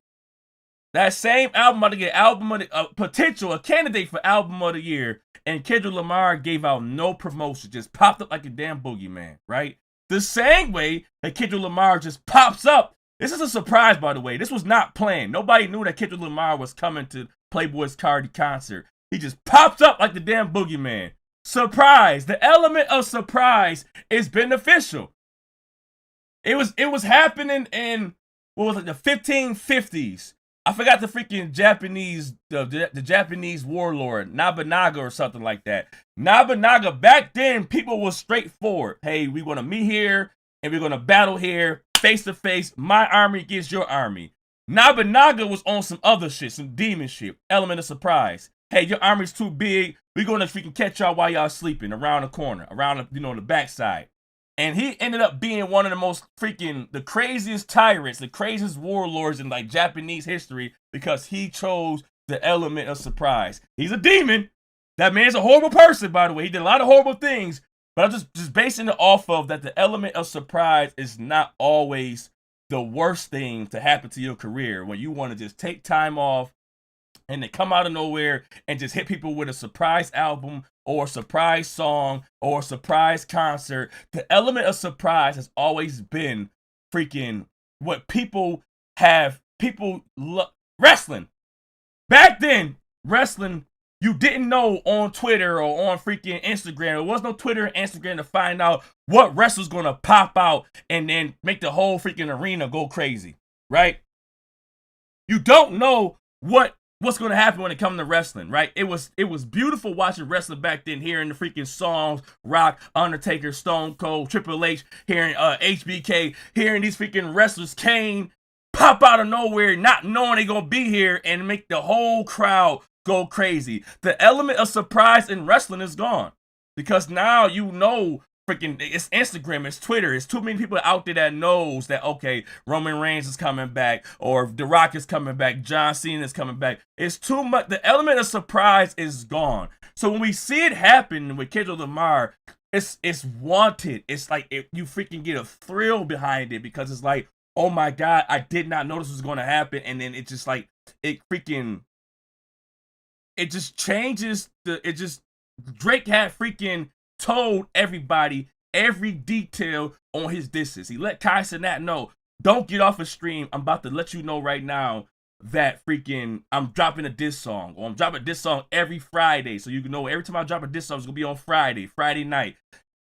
Speaker 1: That same album about to get album of the, potential, a candidate for album of the year, and Kendrick Lamar gave out no promotion, just popped up like a damn boogeyman, right? The same way that Kendrick Lamar just pops up. This is a surprise, by the way. This was not planned. Nobody knew that Kendrick Lamar was coming to Playboi Carti concert. He just pops up like the damn boogeyman. Surprise. The element of surprise is beneficial. It was happening in, what was it, the 1550s. I forgot the freaking Japanese, the Japanese warlord, Nobunaga or something like that. Nobunaga, back then, people were straightforward. Hey, we're going to meet here, and we're going to battle here, face to face, my army against your army. Nobunaga was on some other shit, some demon shit, element of surprise. Hey, your army's too big, we're going to freaking catch y'all while y'all sleeping around the corner, around, the backside. And he ended up being one of the most freaking, the craziest tyrants, the craziest warlords in like Japanese history because he chose the element of surprise. He's a demon. That man's a horrible person, by the way. He did a lot of horrible things, but I'm just basing it off of that the element of surprise is not always the worst thing to happen to your career when you want to just take time off and then come out of nowhere and just hit people with a surprise album or a surprise song or a surprise concert. The element of surprise has always been freaking what people wrestling. Back then, wrestling, you didn't know on Twitter or on freaking Instagram. There was no Twitter and Instagram to find out what wrestler's going to pop out and then make the whole freaking arena go crazy, right? You don't know what's going to happen when it comes to wrestling, right? It was beautiful watching wrestling back then, hearing the freaking songs, Rock, Undertaker, Stone Cold, Triple H, hearing HBK, hearing these freaking wrestlers, Kane, pop out of nowhere, not knowing they're going to be here and make the whole crowd go crazy. The element of surprise in wrestling is gone because now you know freaking, it's Instagram, it's Twitter, it's too many people out there that knows that, okay, Roman Reigns is coming back, or The Rock is coming back, John Cena is coming back. It's too much. The element of surprise is gone. So when we see it happen with Kendrick Lamar, it's wanted. It's like you freaking get a thrill behind it because it's like, oh my God, I did not know this was going to happen. And then it just like, it just changes Drake had freaking told everybody every detail on his disses. He let Kai Cenat know, don't get off a stream. I'm about to let you know right now that freaking I'm dropping a diss song, or I'm dropping a diss song every Friday. So you can know every time I drop a diss song, it's gonna be on Friday night.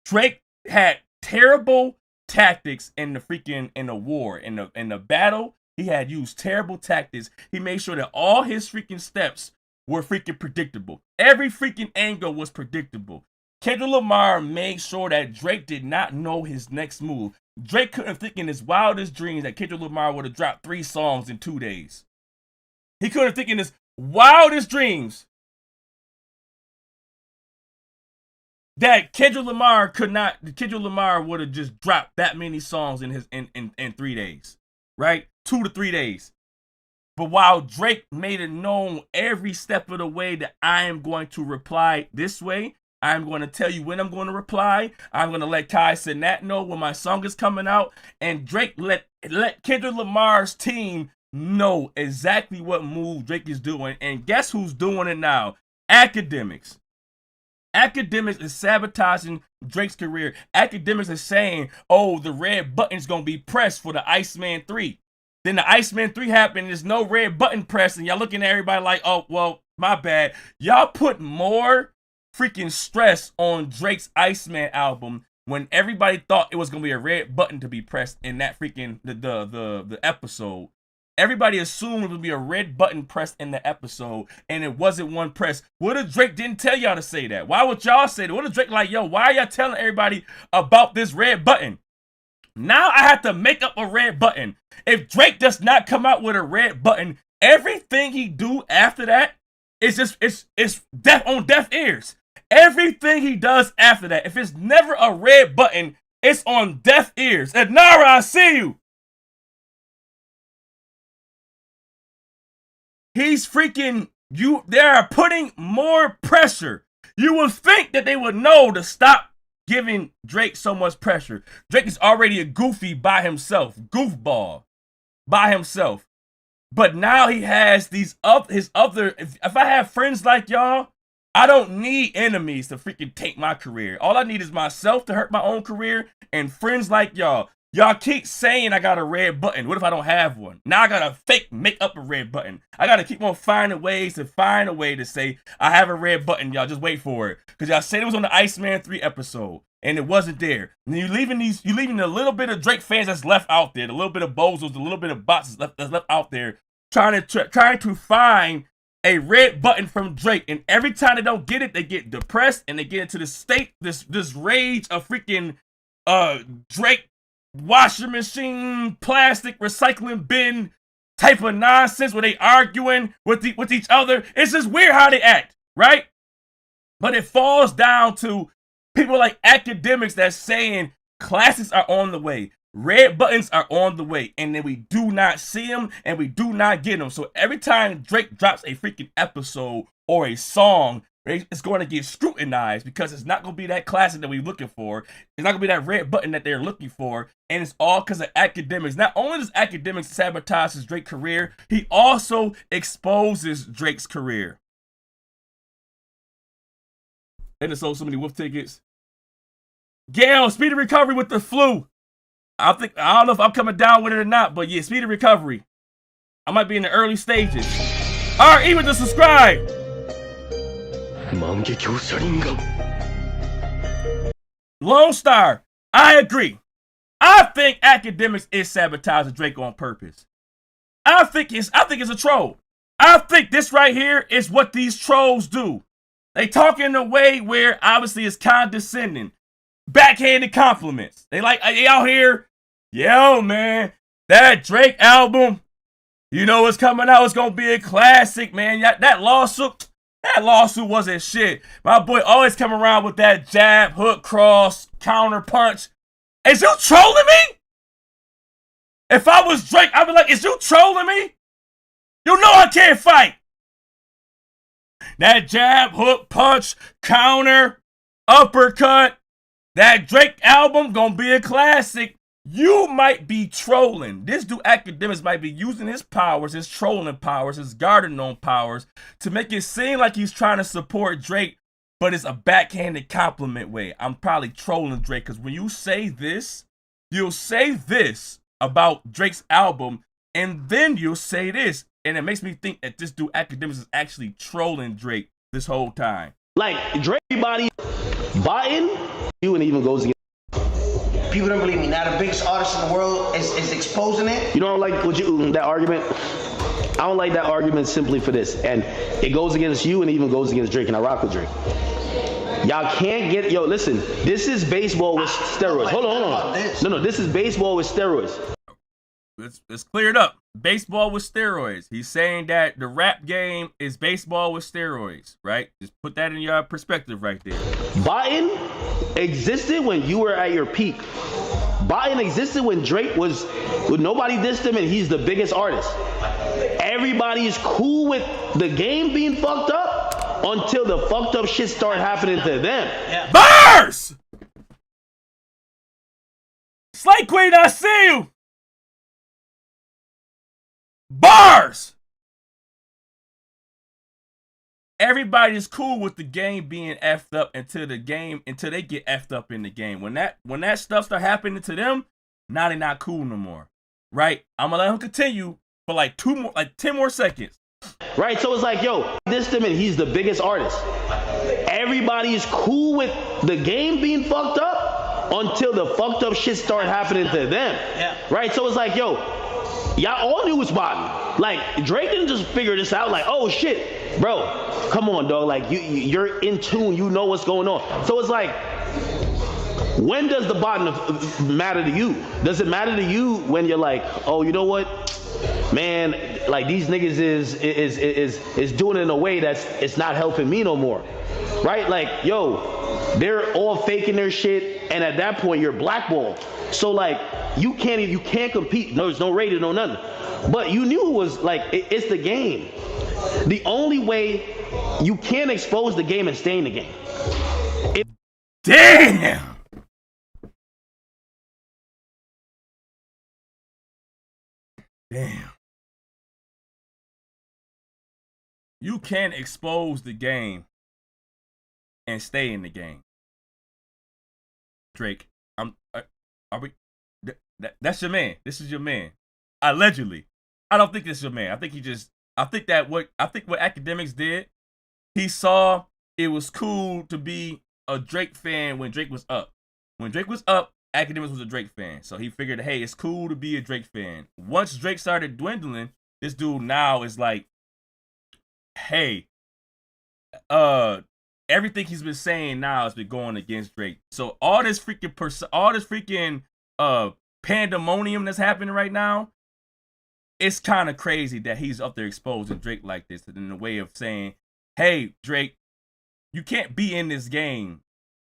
Speaker 1: Drake had terrible tactics in the war, in the battle. He had used terrible tactics. He made sure that all his freaking steps were freaking predictable. Every freaking angle was predictable. Kendrick Lamar made sure that Drake did not know his next move. Drake couldn't think in his wildest dreams that Kendrick Lamar would have dropped 3 songs in 2 days. He couldn't think in his wildest dreams that Kendrick Lamar would have just dropped that many songs in 3 days, right? 2 to 3 days. But while Drake made it known every step of the way that I am going to reply this way, I'm going to tell you when I'm going to reply. I'm going to let Kai Cenat know when my song is coming out. And Drake let Kendrick Lamar's team know exactly what move Drake is doing. And guess who's doing it now? Akademiks. Akademiks is sabotaging Drake's career. Akademiks is saying, oh, the red button's going to be pressed for the Iceman 3. Then the Iceman 3 happened, there's no red button pressed, and y'all looking at everybody like, oh, well, my bad. Y'all put more freaking stress on Drake's Iceman album when everybody thought it was gonna be a red button to be pressed in that freaking the episode. Everybody assumed it would be a red button pressed in the episode, and it wasn't one press. What if Drake didn't tell y'all to say that? Why would y'all say that? What if Drake like, yo, why are y'all telling everybody about this red button? Now I have to make up a red button. If Drake does not come out with a red button, everything he do after that is it's deaf on deaf ears. Everything he does after that, if it's never a red button, it's on deaf ears. And Nara, I see you. He's freaking you. They are putting more pressure. You would think that they would know to stop giving Drake so much pressure. Drake is already a goofy by himself, goofball by himself. But now he has his other. If I have friends like y'all, I don't need enemies to freaking take my career. All I need is myself to hurt my own career and friends like y'all. Y'all keep saying I got a red button. What if I don't have one? Now I gotta make up a red button. I gotta keep on finding ways to find a way to say I have a red button. Y'all just wait for it. Cause y'all said it was on the Iceman 3 episode and it wasn't there. And you're leaving a little bit of Drake fans that's left out there, the little bit of bozos, the little bit of bots that's left out there, trying to find a red button from Drake. And every time they don't get it, they get depressed and they get into this rage of freaking Drake washing machine, plastic, recycling bin type of nonsense where they arguing with each other. It's just weird how they act, right? But it falls down to people like Akademiks that's saying classics are on the way. Red buttons are on the way, and then we do not see them and we do not get them. So every time Drake drops a freaking episode or a song, it's going to get scrutinized because it's not going to be that classic that we're looking for. It's not going to be that red button that they're looking for. And it's all because of Akademiks. Not only does Akademiks sabotage his Drake career, he also exposes Drake's career. And it sold so many wolf tickets. Gail, speedy recovery with the flu. I don't know if I'm coming down with it or not, but yeah, speedy recovery. I might be in the early stages. All right, even to subscribe. Lone Star, I agree. I think Akademiks is sabotaging Drake on purpose. I think it's a troll. I think this right here is what these trolls do. They talk in a way where obviously it's condescending. Backhanded compliments. They out here, yo man, that Drake album, you know what's coming out, it's gonna be a classic, man. That lawsuit wasn't shit. My boy always come around with that jab, hook, cross, counter punch. Is you trolling me? If I was Drake, I'd be like, is you trolling me? You know I can't fight. That jab, hook, punch, counter, uppercut. That Drake album gonna be a classic. You might be trolling. This dude Akademiks might be using his powers, his trolling powers, his garden-known powers to make it seem like he's trying to support Drake, but it's a backhanded compliment way. I'm probably trolling Drake because when you say this, you'll say this about Drake's album, and then you'll say this, and it makes me think that this dude Akademiks is actually trolling Drake this whole time.
Speaker 7: Like Drake, everybody buying you, and even goes against.
Speaker 8: People don't believe me. Now the biggest artist in the world is exposing it.
Speaker 7: You don't like that argument? I don't like that argument simply for this. And it goes against you and even goes against Drake, and I rock with Drake. Y'all can't get, listen, this is baseball with steroids. Hold on. No, this is baseball with steroids.
Speaker 1: It's cleared up. Baseball with steroids. He's saying that the rap game is baseball with steroids, right? Just put that in your perspective right there.
Speaker 7: Biden existed when you were at your peak. Biden existed when Drake when nobody dissed him and he's the biggest artist. Everybody is cool with the game being fucked up until the fucked up shit start happening to them.
Speaker 1: Yeah. Bars! Slay Queen, I see you! Bars! Everybody's cool with the game being effed up until they get effed up in the game. When that stuff start happening to them, now they're not cool no more. Right? I'm gonna let him continue for like 10 more seconds.
Speaker 7: Right, so it's like, this him and he's the biggest artist. Everybody is cool with the game being fucked up until the fucked up shit start happening to them. Yeah. Right, so it's like, y'all all knew was Biden. Like, Drake didn't just figure this out like, oh shit, bro, come on, dog. Like, you're in tune, you know what's going on. So it's like, when does the Biden matter to you? Does it matter to you when you're like, oh, you know what? Man, like these niggas is doing it in a way it's not helping me no more. Right? Like, they're all faking their shit, and at that point you're blackballed. So like you can't compete. No, there's no rating, no nothing. But you knew it was like it's the game. The only way you can't expose the game and stay in the game.
Speaker 1: Damn. you can expose the game and stay in the game. Drake, are we? That's your man. This is your man. Allegedly, I don't think this is your man. I think what Akademiks did, he saw it was cool to be a Drake fan when Drake was up. When Drake was up, Akademiks was a Drake fan. So he figured, hey, it's cool to be a Drake fan. Once Drake started dwindling, this dude now is like, hey, everything he's been saying now has been going against Drake. So all this freaking pandemonium that's happening right now, it's kind of crazy that he's up there exposing Drake like this in the way of saying, hey, Drake, you can't be in this game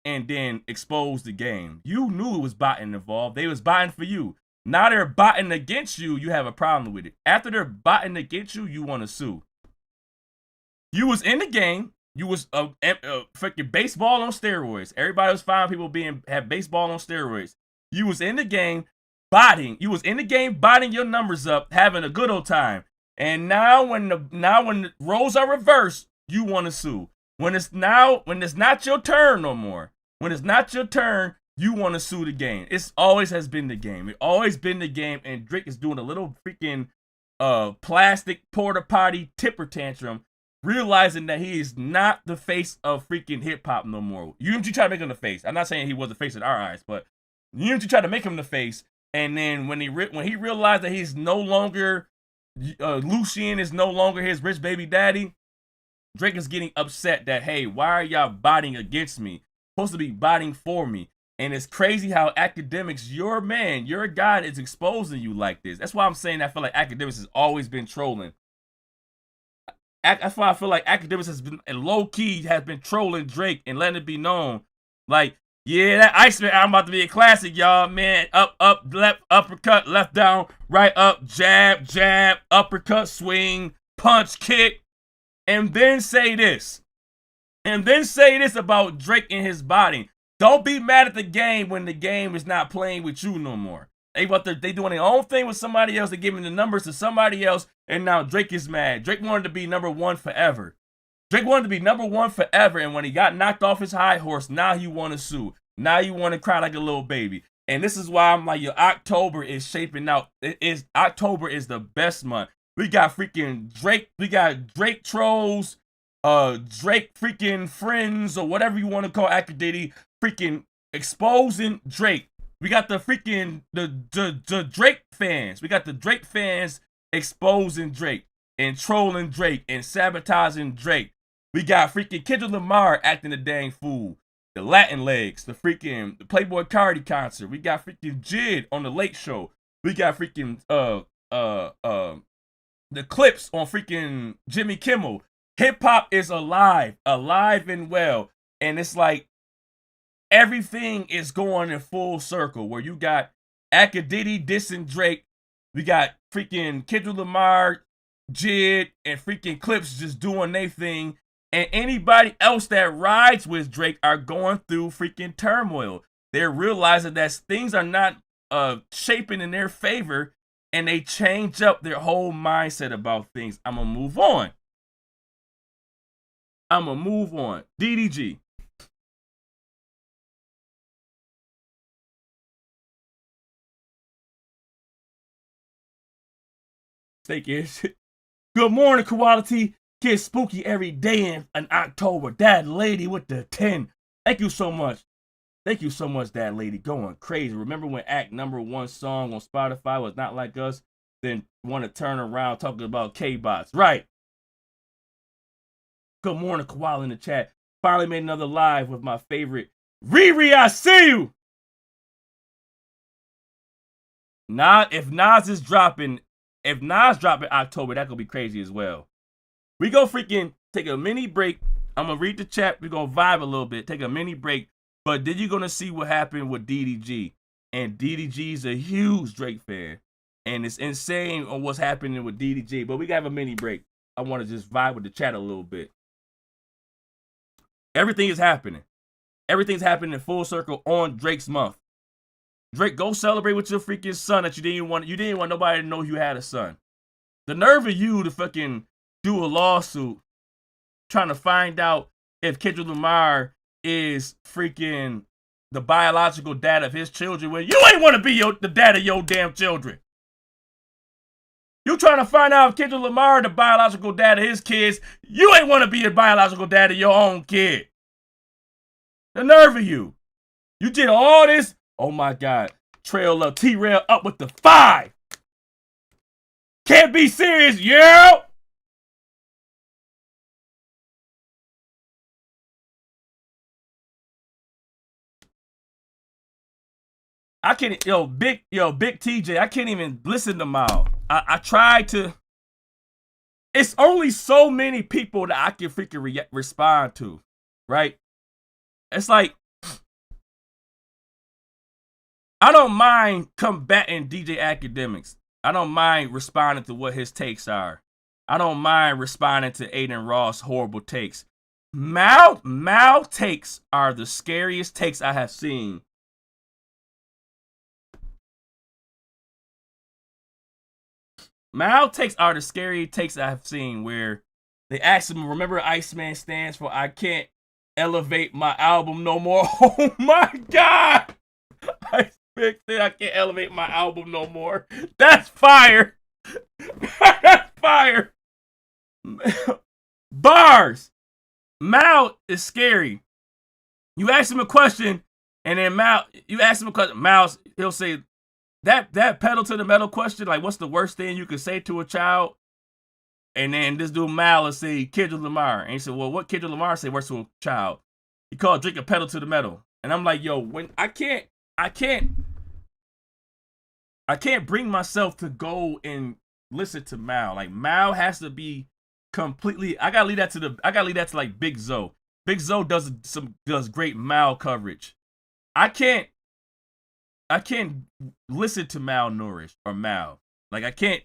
Speaker 1: and then expose the game. You knew it was botting involved. They was botting for you. Now they're botting against you. You have a problem with it. After they're botting against you, you want to sue. You was in the game. You was freaking baseball on steroids. Everybody was fine. People have baseball on steroids. You was in the game botting. You was in the game botting your numbers up, having a good old time. And now when the roles are reversed, you want to sue. When it's not your turn no more. When it's not your turn, you want to sue the game. It's always has been the game. It always been the game. And Drake is doing a little freaking plastic porta potty tipper tantrum, realizing that he is not the face of freaking hip hop no more. UMG tried to make him the face. I'm not saying he was the face in our eyes, but UMG tried to make him the face. And then when he realized that he's no longer Lucien is no longer his rich baby daddy, Drake is getting upset that, hey, why are y'all botting against me? Supposed to be botting for me. And it's crazy how Akademiks, your man, your guy, is exposing you like this. That's why I'm saying I feel like Akademiks has always been trolling. That's why I feel like Akademiks has been, and low-key has been trolling Drake and letting it be known. Like, yeah, that Iceman album about to be a classic, y'all. Man, up, left, uppercut, left down, right up, jab, jab, uppercut, swing, punch, kick. And then say this. And then say this about Drake and his body. Don't be mad at the game when the game is not playing with you no more. They doing their own thing with somebody else. They're giving the numbers to somebody else. And now Drake is mad. Drake wanted to be number one forever. Drake wanted to be number one forever. And when he got knocked off his high horse, now he want to sue. Now you want to cry like a little baby. And this is why I'm like, October is shaping out. October is the best month. We got freaking Drake. We got Drake trolls, Drake freaking friends, or whatever you want to call Akademiks, freaking exposing Drake. We got the freaking the Drake fans. We got the Drake fans exposing Drake and trolling Drake and sabotaging Drake. We got freaking Kendrick Lamar acting a dang fool. The Latin legs, the Playboi Carti concert. We got freaking Jid on the Late Show. We got freaking the clips on freaking Jimmy Kimmel. Hip hop is alive and well. And it's like everything is going in full circle where you got Akademiks dissing Drake. We got freaking Kendrick Lamar, Jid, and freaking Clips just doing their thing. And anybody else that rides with Drake are going through freaking turmoil. They're realizing that things are not shaping in their favor. And they change up their whole mindset about things. I'm going to move on. DDG. Steak is. Good morning, Quality. Get spooky every day in October. That lady with the 10. Thank you so much. Thank you so much, that lady. Going crazy. Remember when Act #1 song on Spotify was Not Like Us? Then want to turn around talking about K-Bots. Right. Good morning, Koala in the chat. Finally made another live with my favorite Riri, I see you. If Nas dropping October, that could be crazy as well. We go freaking take a mini break. I'm going to read the chat. We're going to vibe a little bit. Take a mini break. But then you're going to see what happened with DDG. And DDG's a huge Drake fan. And it's insane on what's happening with DDG. But we got to have a mini break. I want to just vibe with the chat a little bit. Everything is happening. Everything's happening in full circle on Drake's month. Drake, go celebrate with your freaking son that you didn't want nobody to know you had a son. The nerve of you to fucking do a lawsuit trying to find out if Kendrick Lamar is freaking the biological dad of his children when you ain't want to be the dad of your damn children. You trying to find out if Kendrick Lamar the biological dad of his kids, you ain't want to be a biological dad of your own kid. The nerve of you. You did all this. Oh my God. Trail up, T-Rail up with the 5. Can't be serious, yo. I can't, big TJ, I can't even listen to Mal. I tried to. It's only so many people that I can freaking respond to, right? It's like, I don't mind combating DJ Akademiks. I don't mind responding to what his takes are. I don't mind responding to Aiden Ross' horrible takes. Mal takes are the scariest takes I have seen. Mal takes are the scary takes I've seen where they ask him, remember Iceman stands for I can't elevate my album no more. Oh my God. Iceman said I can't elevate my album no more. That's fire. That's fire. Bars. Mal is scary. You ask him a question and then you ask him a question, he'll say, That pedal to the metal question, like what's the worst thing you could say to a child? And then this dude Mal will say Kendrick Lamar. And he said, well, what Kendrick Lamar say worse to a child? He called Drake a pedal to the metal. And I'm like, yo, when I can't bring myself to go and listen to Mal. Like Mal has to be completely. I gotta leave that to like Big Zo. Big Zo does great Mal coverage. I can't listen to malnourished or Mal. Like I can't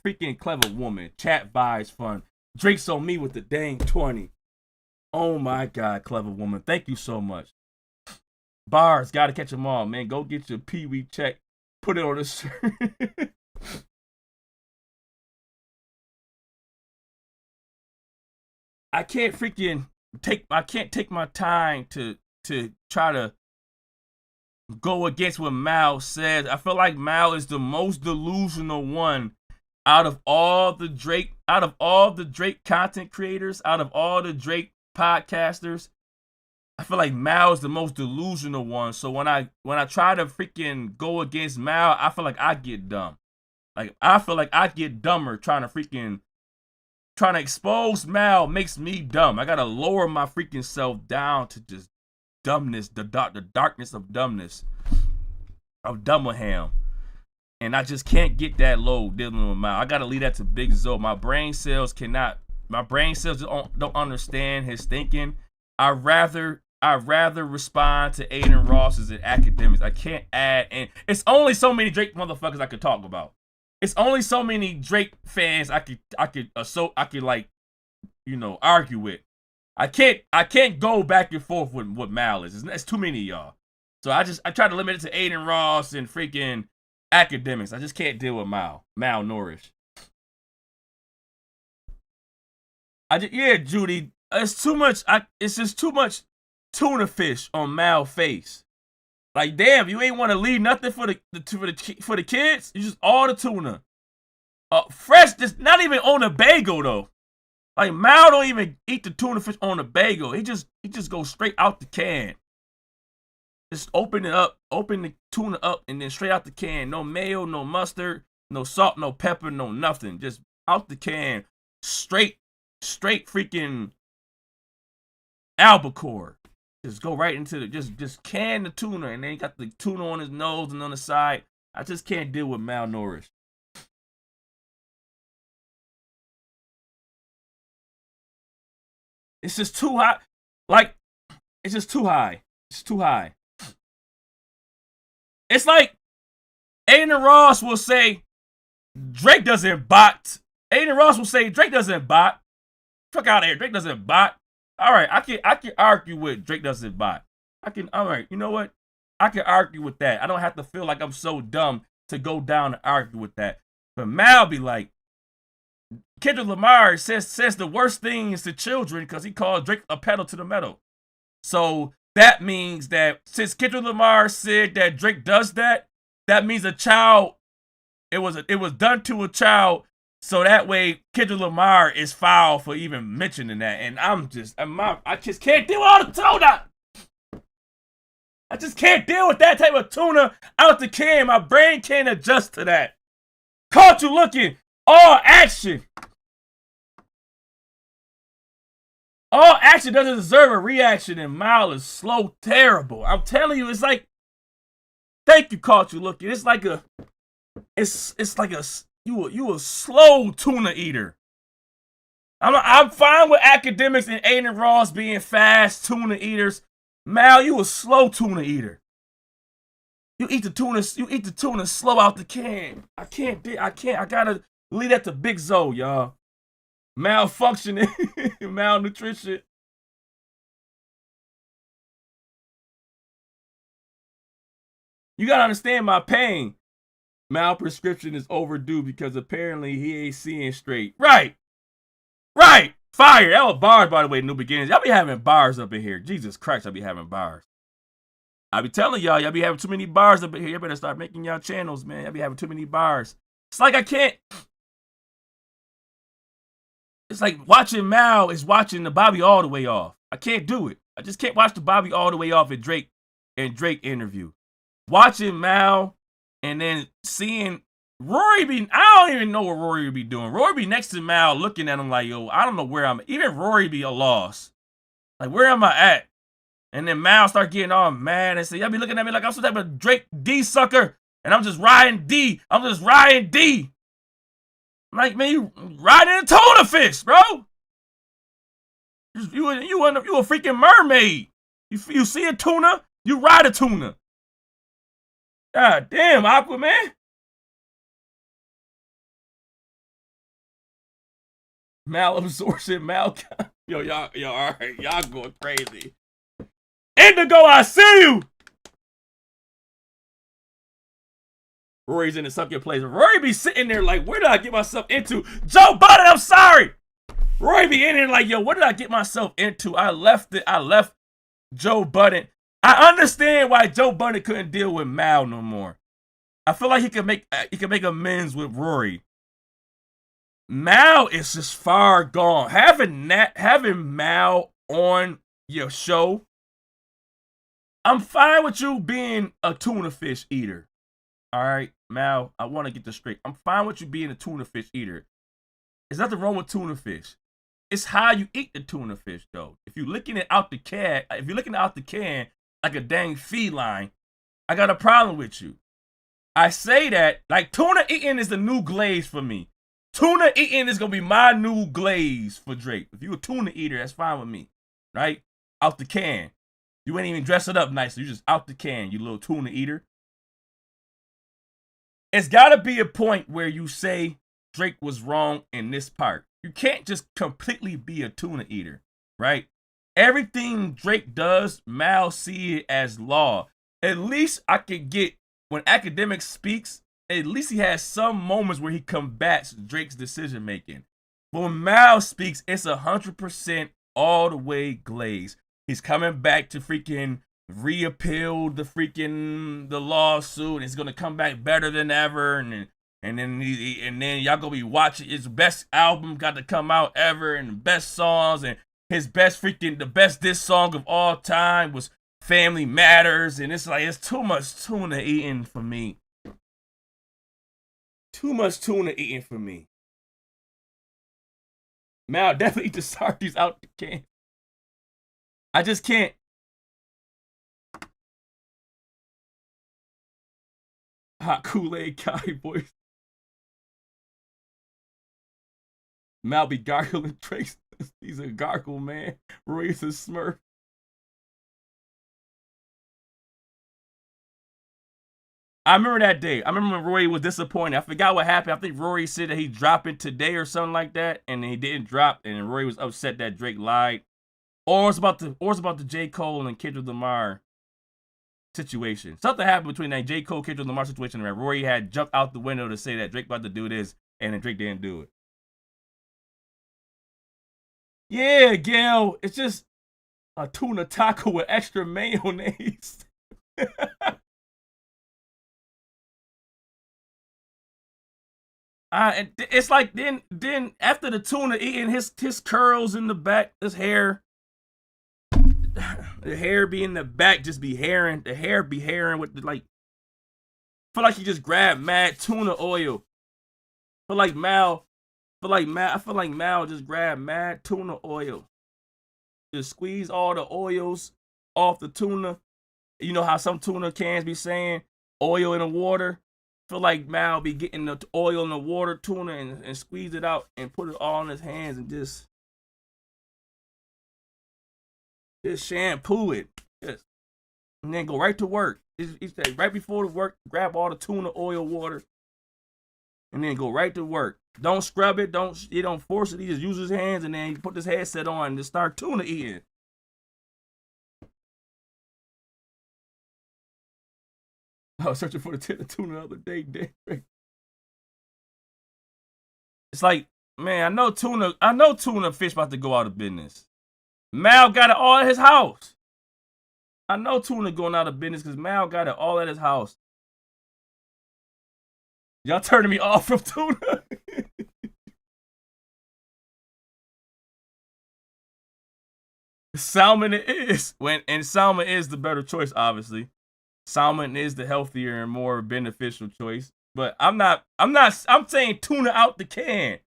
Speaker 1: freaking Clever Woman. Chat vibes fun. Drake's on me with the dang 20. Oh my God, Clever Woman. Thank you so much. Bars, gotta catch them all, man. Go get your Pee-wee check. Put it on the shirt. I can't take my time to try to go against what Mal says. I feel like Mal is the most delusional one out of all the Drake content creators, out of all the Drake podcasters. I feel like Mal is the most delusional one. So when I try to freaking go against Mal, I feel like I get dumb. Like I feel like I get dumber trying to expose Mal makes me dumb. I gotta lower my freaking self down to just dumbness, the darkness of dumbness, of Dumberham. And I just can't get that low dealing with Mal. I gotta leave that to Big Zo. My brain cells don't understand his thinking. I'd rather respond to Aiden Ross's and Akademiks. I can't add, and it's only so many Drake motherfuckers I could talk about. It's only so many Drake fans I could like, argue with. I can't go back and forth with what Mal is. It's too many of y'all. So I try to limit it to Aiden Ross and freaking Akademiks. I just can't deal with malnourished. Judy, it's too much. It's just too much tuna fish on Mal face. Like, damn, you ain't want to leave nothing for the kids. You just all the tuna, fresh. Just not even on a bagel though. Like Mal don't even eat the tuna fish on a bagel. He just goes straight out the can. Just open the tuna up, and then straight out the can. No mayo, no mustard, no salt, no pepper, no nothing. Just out the can, straight freaking albacore. Just go right into the just can the tuna, and then he got the tuna on his nose and on the side. I just can't deal with malnourished. It's just too high. Like, it's just too high. It's too high. It's like Aiden Ross will say Drake doesn't bot. Aiden Ross will say Drake doesn't bot. Fuck out of here. Drake doesn't bot. All right, I can argue with Drake doesn't bot. All right, you know what? I can argue with that. I don't have to feel like I'm so dumb to go down and argue with that. But Mal be like, Kendrick Lamar says the worst things to children because he called Drake a pedal to the metal. So that means that since Kendrick Lamar said that Drake does that, that means a child, it was done to a child. So that way Kendrick Lamar is foul for even mentioning that. And I just can't deal with all the tuna. I just can't deal with that type of tuna out the can. My brain can't adjust to that. Caught you looking. All action. All action doesn't deserve a reaction, and Mal is slow, terrible. I'm telling you, it's like, thank you, caught you looking. It's like a you a slow tuna eater. I'm fine with Akademiks and Aiden Ross being fast tuna eaters. Mal, you a slow tuna eater. You eat the tuna slow out the can. I gotta leave that to Big Zo, y'all. Malfunctioning, malnutrition. You gotta understand my pain. Malprescription is overdue because apparently he ain't seeing straight. Right. Fire. That was bars, by the way, New Beginnings. Y'all be having bars up in here. Jesus Christ, I be having bars. I be telling y'all be having too many bars up in here. You better start making y'all channels, man. Y'all be having too many bars. It's like I can't. It's like watching Mal is watching the Bobby All the Way Off. I can't do it. I just can't watch the Bobby All the Way Off and Drake interview. Watching Mal and then seeing Rory be, I don't even know what Rory be doing. Rory be next to Mal looking at him like, yo, I don't know where I'm at. Even Rory be a loss. Like, where am I at? And then Mal start getting all mad and say, y'all be looking at me like I'm some type of Drake D sucker. And I'm just riding D. Like, man, you riding a tuna fish, bro. You a freaking mermaid. You see a tuna, you ride a tuna. God damn, Aquaman. Malabsorption, yo, y'all, all right, y'all going crazy. Indigo, I see you. Rory's in the suck your place. Rory be sitting there like, where did I get myself into? Joe Budden, I'm sorry. Rory be in there like, yo, what did I get myself into? I left Joe Budden. I understand why Joe Budden couldn't deal with Mal no more. I feel like he could make amends with Rory. Mal is just far gone. Having Mal on your show, I'm fine with you being a tuna fish eater. All right, Mal, I want to get this straight. I'm fine with you being a tuna fish eater. There's nothing wrong with tuna fish. It's how you eat the tuna fish, though. If you're looking out the can like a dang feline, I got a problem with you. I say that like tuna eating is the new glaze for me. Tuna eating is gonna be my new glaze for Drake. If you a tuna eater, that's fine with me, right? Out the can. You ain't even dress it up nicely. You just out the can, you little tuna eater. It's gotta be a point where you say Drake was wrong in this part. You can't just completely be a tuna eater, right? Everything Drake does, Mal see it as law. At least I could get, when Akademiks speaks, at least he has some moments where he combats Drake's decision making. But when Mal speaks, it's 100% all the way glazed. He's coming back to freaking reappeal the lawsuit. He's gonna come back better than ever, and then y'all gonna be watching his best album got to come out ever, and the best songs, and his best the best diss song of all time was Family Matters, and it's like it's too much tuna eating for me. Too much tuna eating for me. Mal, definitely eat the Sardi's out the can. I just can't. Hot Kool-Aid guy voice. Mal be gargling Drake. He's a gargle, man. Roy's a smurf. I remember that day. I remember when Rory was disappointed. I forgot what happened. I think Rory said that he dropped it today or something like that, and he didn't drop, and Rory was upset that Drake lied. Or it's about the J. Cole and Kendrick Lamar situation. Something happened between that J. Cole Kendrick Lamar situation where Rory had jumped out the window to say that Drake about to do this, and then Drake didn't do it. Yeah, Gail, it's just a tuna taco with extra mayonnaise. And it's like then after the tuna eating his curls in the back, his hair, the hair be in the back, just be hairing. The hair be hairing with the like. Feel like he just grabbed mad tuna oil. I feel like Mal just grabbed mad tuna oil. Just squeeze all the oils off the tuna. You know how some tuna cans be saying oil in the water. Feel like Mal be getting the oil in the water tuna and squeeze it out and put it all in his hands and just shampoo it. Just, and then go right to work. He said right before the work, grab all the tuna oil water and then go right to work. Don't scrub it. He don't force it. He just uses his hands and then he put his headset on and just start tuna eating. I was searching for the tin of tuna the other day. It's like, man, I know tuna fish about to go out of business. Mal got it all at his house. I know tuna going out of business because Mal got it all at his house. Y'all turning me off from tuna. Salmon is salmon is the better choice, obviously. Salmon is the healthier and more beneficial choice. But I'm saying tuna out the can.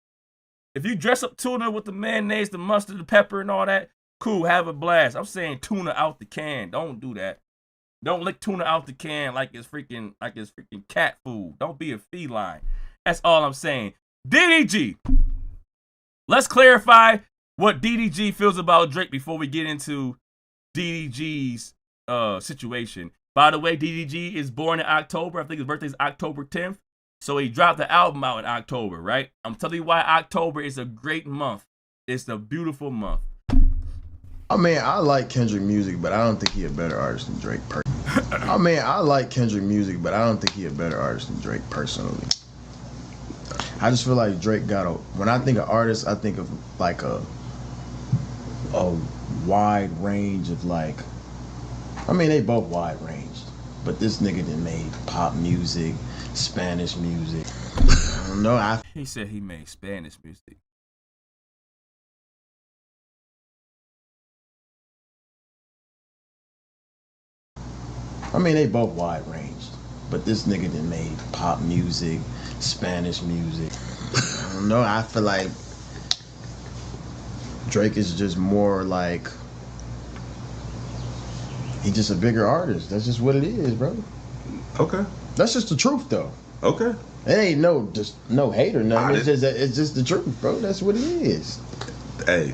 Speaker 1: If you dress up tuna with the mayonnaise, the mustard, the pepper, and all that, cool, have a blast. I'm saying tuna out the can. Don't do that. Don't lick tuna out the can like it's freaking cat food. Don't be a feline. That's all I'm saying. DDG. Let's clarify what DDG feels about Drake before we get into DDG's situation. By the way, DDG is born in October. I think his birthday is October 10th. So he dropped the album out in October, right? I'm telling you why October is a great month. It's a beautiful month.
Speaker 9: I mean, I like Kendrick music, but I don't think he a better artist than Drake I mean, I like Kendrick music, but I don't think he a better artist than Drake personally. I just feel like Drake when I think of artists, I think of like a wide range of like, I mean, they both wide ranged, but this nigga done made pop music, Spanish music. I don't know.
Speaker 1: He said he made Spanish music.
Speaker 9: I mean, they both wide ranged, but this nigga done made pop music, Spanish music. I don't know. I feel like Drake is just more like, he's just a bigger artist. That's just what it is, bro.
Speaker 10: Okay.
Speaker 9: That's just the truth, though.
Speaker 10: Okay.
Speaker 9: It ain't no hate or nothing. It's just the truth, bro. That's what it is.
Speaker 10: Hey.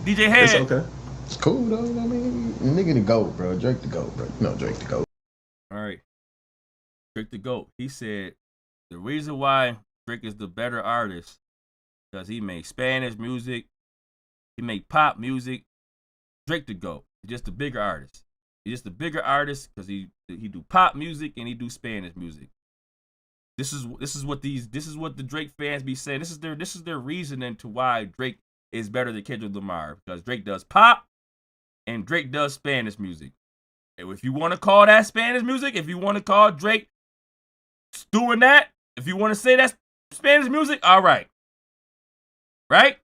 Speaker 1: DJ Head.
Speaker 10: It's okay.
Speaker 9: It's cool, though. I mean, nigga the GOAT, bro. Drake the GOAT, bro. You know Drake the GOAT.
Speaker 1: All right. Drake the GOAT. He said the reason why Drake is the better artist because he made Spanish music, he made pop music. Drake the GOAT. He's just a bigger artist. He's just a bigger artist because he do pop music and he do Spanish music. This is what the Drake fans be saying. This is their reasoning to why Drake is better than Kendrick Lamar because Drake does pop and Drake does Spanish music. And if you want to call that Spanish music, if you want to call Drake doing that, if you want to say that's Spanish music, all right. Right?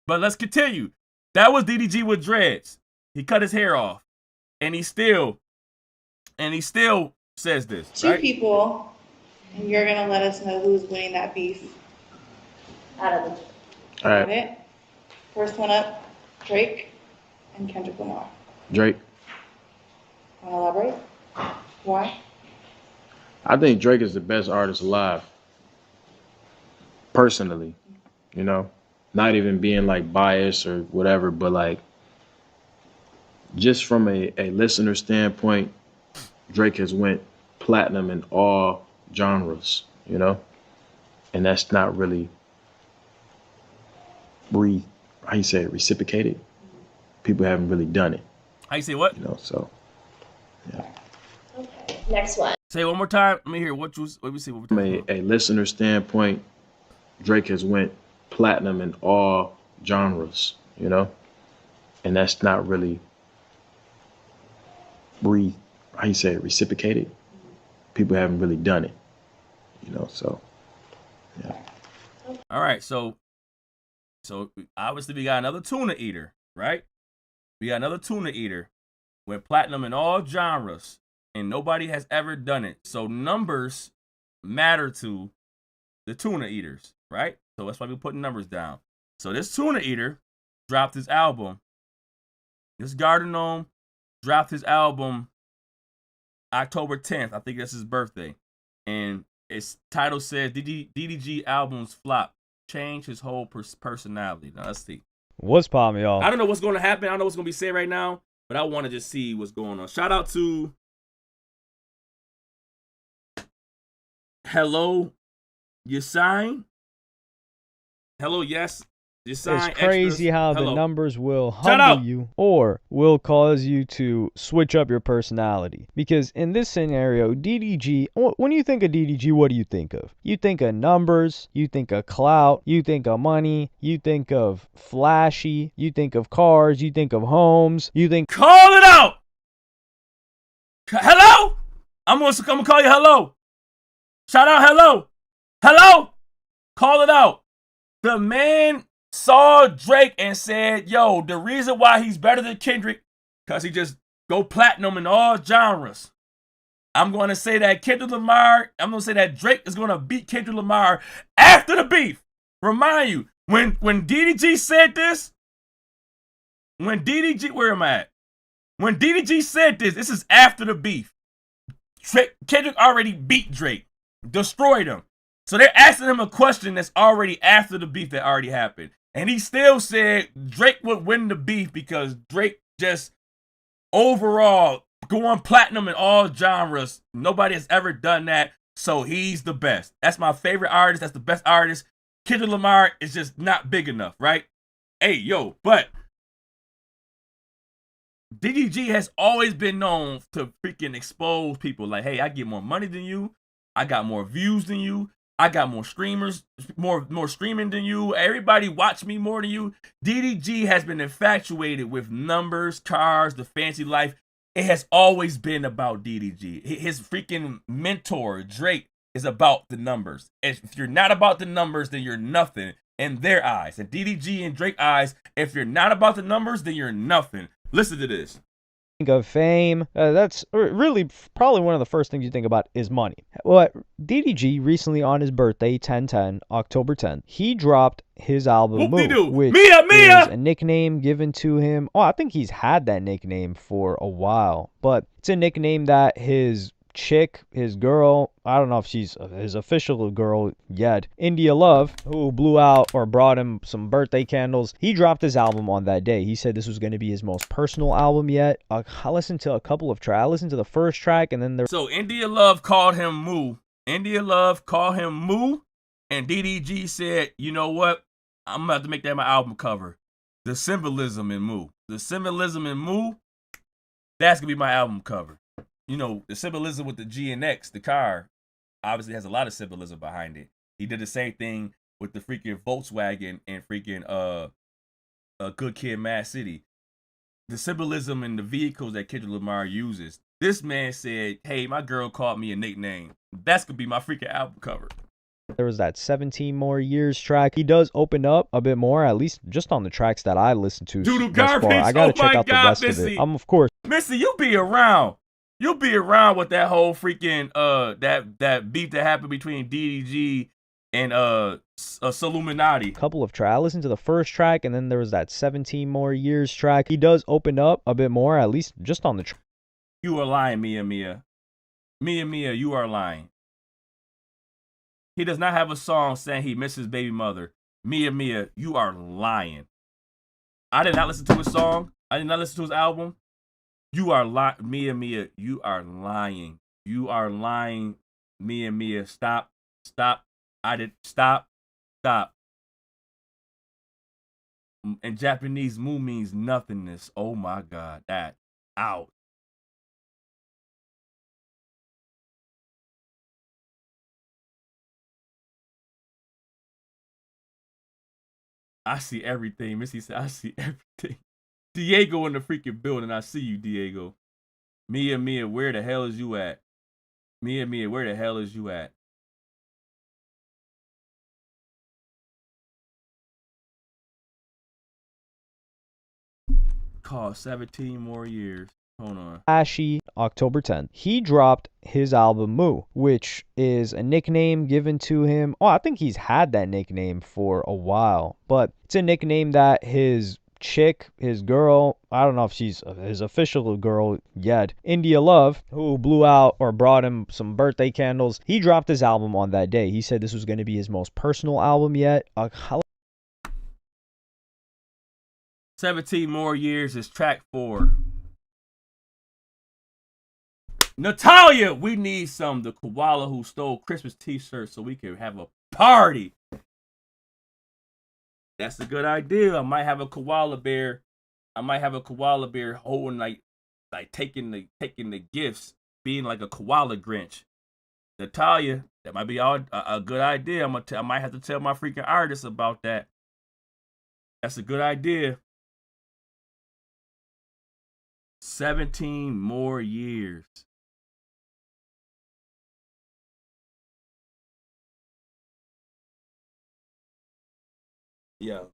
Speaker 1: But let's continue. That was DDG with dreads. He cut his hair off. And he still says this.
Speaker 11: Two
Speaker 1: right?
Speaker 11: people, and you're gonna let us know who's winning that beef out of the two.
Speaker 7: All right.
Speaker 11: Got it? First one up, Drake and Kendrick Lamar.
Speaker 7: Drake.
Speaker 11: Want to elaborate? Why?
Speaker 7: I think Drake is the best artist alive. Personally, you know, not even being like biased or whatever, but like just from a listener standpoint, Drake has went platinum in all genres, you know, and that's not really reciprocated. People haven't really done it.
Speaker 1: How you say what?
Speaker 7: You know, so yeah.
Speaker 12: Okay. Next one.
Speaker 1: Say it one more time. Let me hear what we see.
Speaker 7: From a listener standpoint, Drake has went platinum in all genres, you know, and that's not really reciprocated. People haven't really done it, you know. So, yeah.
Speaker 1: All right, so obviously we got another tuna eater, right? We got another tuna eater. Went platinum in all genres, and nobody has ever done it. So numbers matter to the tuna eaters, right? So that's why we're putting numbers down. So this tuna eater dropped his album. This garden gnome dropped his album October 10th. I think that's his birthday. And its title says DDG albums flop. Change his whole personality. Now let's see.
Speaker 13: What's poppin', y'all?
Speaker 1: I don't know what's going to happen. I don't know what's going to be said right now, but I want to just see what's going on. Shout out to Hello Yasign. Hello, yes. Yasign.
Speaker 13: It's crazy
Speaker 1: extras.
Speaker 13: how
Speaker 1: Hello.
Speaker 13: the numbers will
Speaker 1: Shout
Speaker 13: humble
Speaker 1: out.
Speaker 13: you or will cause you to switch up your personality. Because in this scenario, DDG, when you think of DDG, what do you think of? You think of numbers, you think of clout, you think of money, you think of flashy, you think of cars, you think of homes, you think...
Speaker 1: Call it out! Hello? I'm gonna call you hello. Shout out hello. Hello? Call it out. The man saw Drake and said, yo, the reason why he's better than Kendrick, because he just go platinum in all genres. I'm going to say that Kendrick Lamar, I'm going to say that Drake is going to beat Kendrick Lamar after the beef. Remind you, when DDG said this, where am I at? When DDG said this is after the beef. Kendrick already beat Drake, destroyed him. So they're asking him a question that's already after the beef that already happened. And he still said Drake would win the beef because Drake just overall going platinum in all genres. Nobody has ever done that. So he's the best. That's my favorite artist. That's the best artist. Kendrick Lamar is just not big enough, right? Hey, yo, but DDG has always been known to freaking expose people like, hey, I get more money than you. I got more views than you. I got more streamers, more streaming than you. Everybody watch me more than you. DDG has been infatuated with numbers, cars, the fancy life. It has always been about DDG. His freaking mentor, Drake, is about the numbers. If you're not about the numbers, then you're nothing in their eyes. And DDG and Drake eyes, if you're not about the numbers, then you're nothing. Listen to this.
Speaker 13: Think of fame. That's really probably one of the first things you think about is money. Well, DDG recently on his birthday, 10/10, October 10th, he dropped his album Move, which is a nickname given to him. Oh, I think he's had that nickname for a while, but it's a nickname that his chick, his girl, I don't know if she's his official girl yet, India Love, who blew out or brought him some birthday candles. He dropped his album on that day. He said this was going to be his most personal album yet. I listened to a couple of tracks. I listened to the first track and then
Speaker 1: So India Love called him Moo. India Love called him Moo, and DDG said, you know what? I'm about to make that my album cover. The symbolism in Moo. The symbolism in Moo, that's going to be my album cover. You know, the symbolism with the G and X, the car, obviously has a lot of symbolism behind it. He did the same thing with the freaking Volkswagen and freaking Good Kid, Mad City. The symbolism in the vehicles that Kendrick Lamar uses. This man said, hey, my girl called me a nickname. That's going to be my freaking album cover.
Speaker 13: There was that 17 More Years track. He does open up a bit more, at least just on the tracks that I listened to thus far. I got to check out the rest of it. Of course.
Speaker 1: Missy, you be around. You'll be around with that whole freaking that beef that happened between DDG and Illuminati.
Speaker 13: A couple of tracks. I listened to the first track, and then there was that 17 More Years track. He does open up a bit more, at least just on the track.
Speaker 1: You are lying, Mia. Mia, you are lying. He does not have a song saying he misses baby mother. Mia, you are lying. I did not listen to his song. I did not listen to his album. You are lying. Mia, you are lying. You are lying. Mia, stop. Stop. Stop. In Japanese, mu means nothingness. Oh my God. That out. I see everything. Missy said, I see everything. Diego in the freaking building. I see you, Diego. Mia, where the hell is you at? Mia, where the hell is you at? Call 17 more years. Hold on.
Speaker 13: Ashy, October 10th. He dropped his album Moo, which is a nickname given to him. Oh, I think he's had that nickname for a while, but it's a nickname that his chick, his girl, I don't know if she's his official girl yet, India Love, who blew out or brought him some birthday candles. He dropped his album on that day. He said this was going to be his most personal album yet.
Speaker 1: 17 more years is track 4. Natalia, we need the koala who stole Christmas t-shirts so we can have a party. That's a good idea. I might have a koala bear. Holding like taking the gifts, being like a koala Grinch. Natalia, that might be a good idea. I might have to tell my freaking artist about that. That's a good idea. 17 more years. Yo.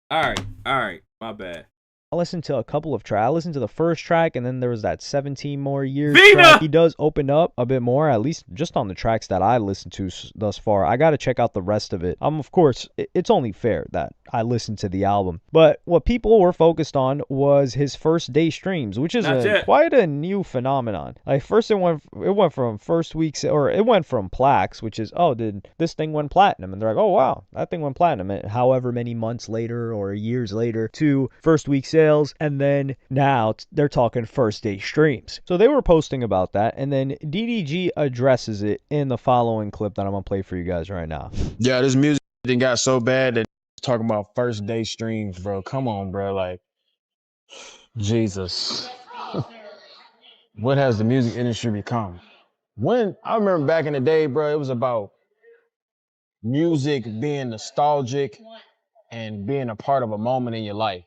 Speaker 1: All right. My bad.
Speaker 13: I listened to a couple of tracks. I listened to the first track, and then there was that 17 more years
Speaker 1: Vina!
Speaker 13: track. He does open up a bit more, at least just on the tracks that I listened to thus far. I got to check out the rest of it. Of course, it's only fair that I listened to the album. But what people were focused on was his first day streams, which is quite a new phenomenon. Like first it went from first week's, or it went from plaques, which is, oh, did this thing went platinum? And they're like, oh wow, that thing went platinum. And however many months later or years later to first week sales, and then now they're talking first day streams. So they were posting about that, and then DDG addresses it in the following clip that I'm gonna play for you guys right now.
Speaker 14: Yeah, this music thing got so bad that talking about first day streams, bro. Come on, bro. Like, Jesus. What has the music industry become? When I remember back in the day, bro, it was about music being nostalgic and being a part of a moment in your life.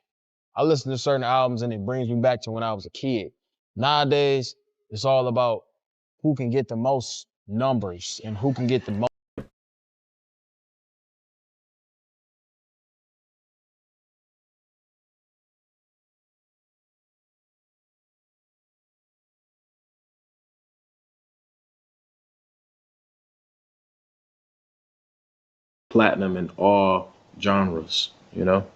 Speaker 14: I listen to certain albums and it brings me back to when I was a kid. Nowadays, it's all about who can get the most numbers and who can get the most. Platinum in all genres, you know,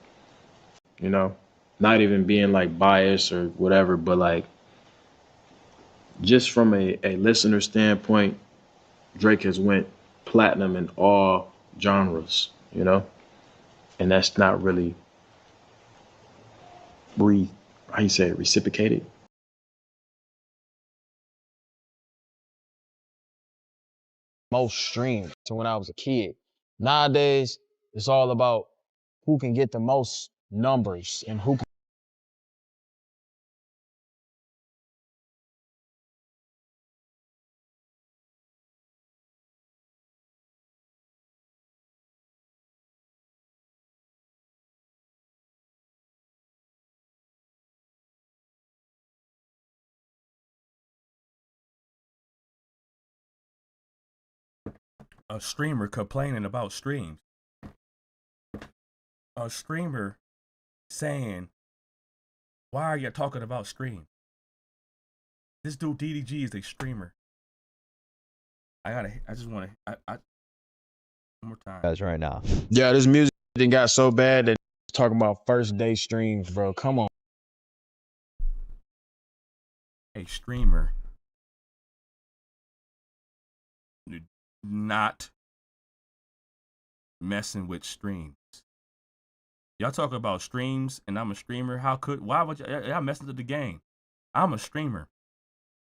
Speaker 14: not even being like biased or whatever, but like just from a listener standpoint, Drake has went platinum in all genres, you know, and that's not really reciprocated. Most streamed to when I was a kid. Nowadays, it's all about who can get the most numbers and who can.
Speaker 1: A streamer complaining about streams. A streamer saying, why are you talking about streams? This dude DDG is a streamer. I just want to, one more time.
Speaker 13: Guys, right now.
Speaker 14: Yeah, this music thing got so bad that talking about first day streams, bro. Come on.
Speaker 1: A streamer not messing with streams. Y'all talk about streams and I'm a streamer. Why would y'all messing with the game? I'm a streamer.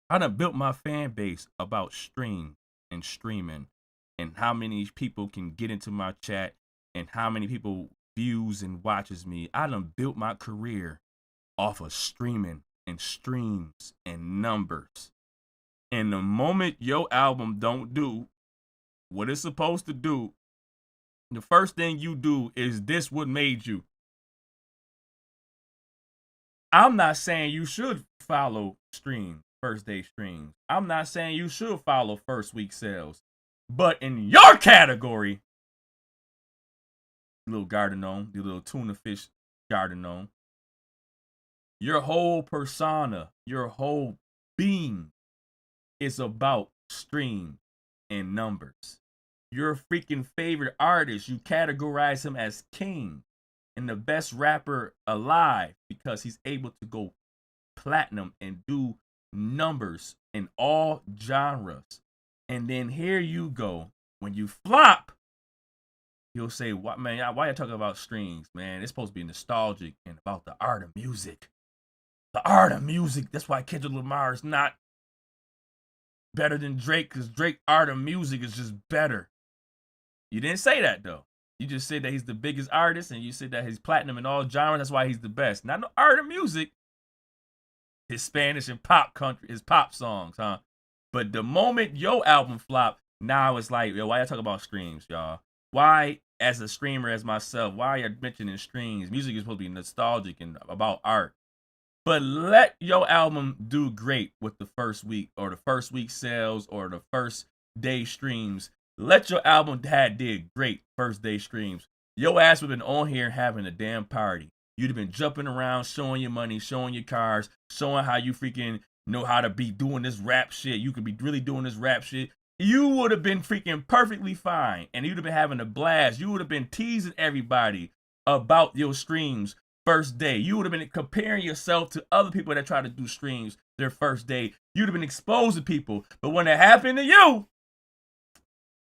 Speaker 1: I done built my fan base about streams and streaming and how many people can get into my chat and how many people views and watches me. I done built my career off of streaming and streams and numbers. And the moment your album don't do what it's supposed to do, the first thing you do is this what made you. I'm not saying you should follow streams, first day streams. I'm not saying you should follow first week sales. But in your category, little garden gnome, the little tuna fish garden gnome, your whole persona, your whole being is about streams and numbers. Your freaking favorite artist, you categorize him as king and the best rapper alive because he's able to go platinum and do numbers in all genres. And then here you go. When you flop, you'll say, "What, man, why you talking about streams, man? It's supposed to be nostalgic and about the art of music. The art of music. That's why Kendrick Lamar is not better than Drake, because Drake's art of music is just better." You didn't say that, though. You just said that he's the biggest artist, and you said that he's platinum in all genres. That's why he's the best. Not the art of music. His Spanish and pop country, his pop songs, huh? But the moment your album flopped, now it's like, yo, why y'all talk about streams, y'all? Why, as a streamer, as myself, why are you mentioning streams? Music is supposed to be nostalgic and about art. But let your album do great with the first week, or the first week sales, or the first day streams. Let your album did great first day streams. Your ass would have been on here having a damn party. You'd have been jumping around, showing your money, showing your cars, showing how you freaking know how to be doing this rap shit. You could be really doing this rap shit. You would have been freaking perfectly fine. And you'd have been having a blast. You would have been teasing everybody about your streams first day. You would have been comparing yourself to other people that try to do streams their first day. You'd have been exposing people. But when it happened to you,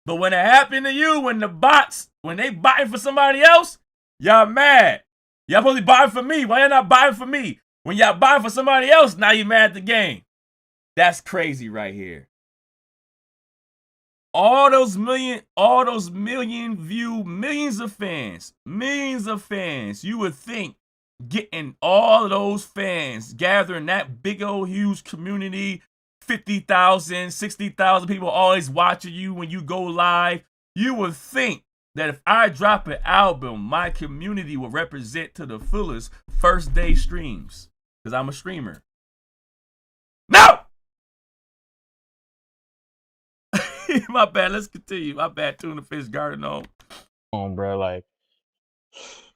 Speaker 1: when the bots, when they buying for somebody else, y'all mad. Y'all supposed to be buying for me. Why y'all not buying for me? When y'all buying for somebody else, now you mad at the game. That's crazy right here. All those million view, millions of fans. You would think getting all of those fans, gathering that big old huge community, 50,000, 60,000 people always watching you when you go live. You would think that if I drop an album, my community will represent to the fullest first day streams. Because I'm a streamer. No! My bad, let's continue. My bad, tuna fish garden on.
Speaker 14: Bro, like,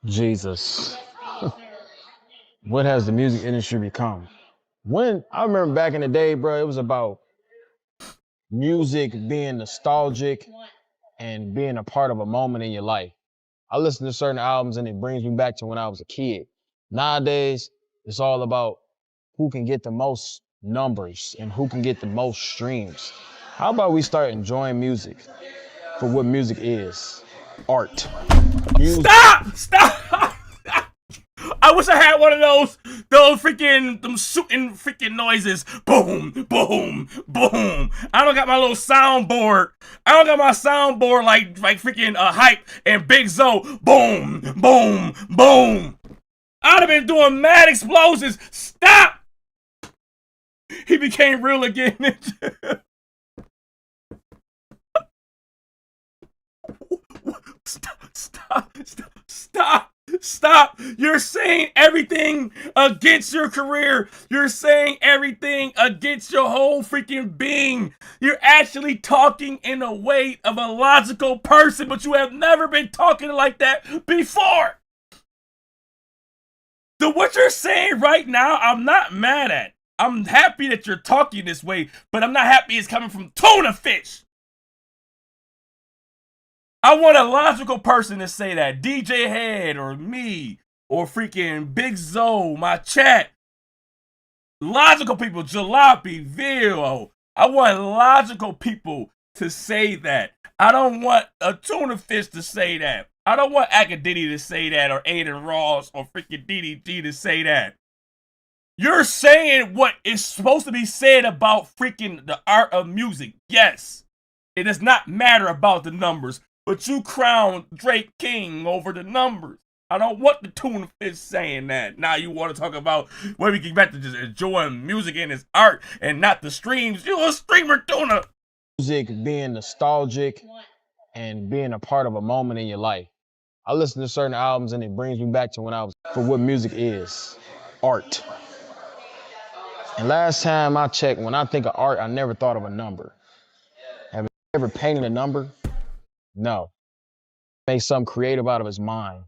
Speaker 14: Jesus. What has the music industry become? When I remember back in the day, bro, it was about music being nostalgic and being a part of a moment in your life. I listen to certain albums and it brings me back to when I was a kid. Nowadays, it's all about who can get the most numbers and who can get the most streams. How about we start enjoying music for what music is? Art. Music.
Speaker 1: Stop! I wish I had one of those freaking, shooting freaking noises. Boom, boom, boom. I don't got my little soundboard. I don't got my soundboard like freaking Hype and Big Zo. Boom, boom, boom. I'd have been doing mad explosions. Stop! He became real again. Stop. You're saying everything against your career. You're saying everything against your whole freaking being. You're actually talking in a way of a logical person, but you have never been talking like that before. So what you're saying right now, I'm not mad at. I'm happy that you're talking this way, but I'm not happy it's coming from tuna fish. I want a logical person to say that. DJ Head or me or freaking Big Zo, my chat. Logical people, Jalopy, Vil. I want logical people to say that. I don't want a tuna fish to say that. I don't want Akademiks to say that or Aiden Ross or freaking DDG to say that. You're saying what is supposed to be said about freaking the art of music. Yes. It does not matter about the numbers. But you crown Drake king over the numbers. I don't want the tuna fish saying that. Now you want to talk about where we get back to just enjoying music and its art and not the streams. You a streamer tuna.
Speaker 14: Music being nostalgic and being a part of a moment in your life. I listen to certain albums and it brings me back to when I was, for what music is, art. And last time I checked, when I think of art, I never thought of a number. Have you ever painted a number? No. Make something creative out of his mind.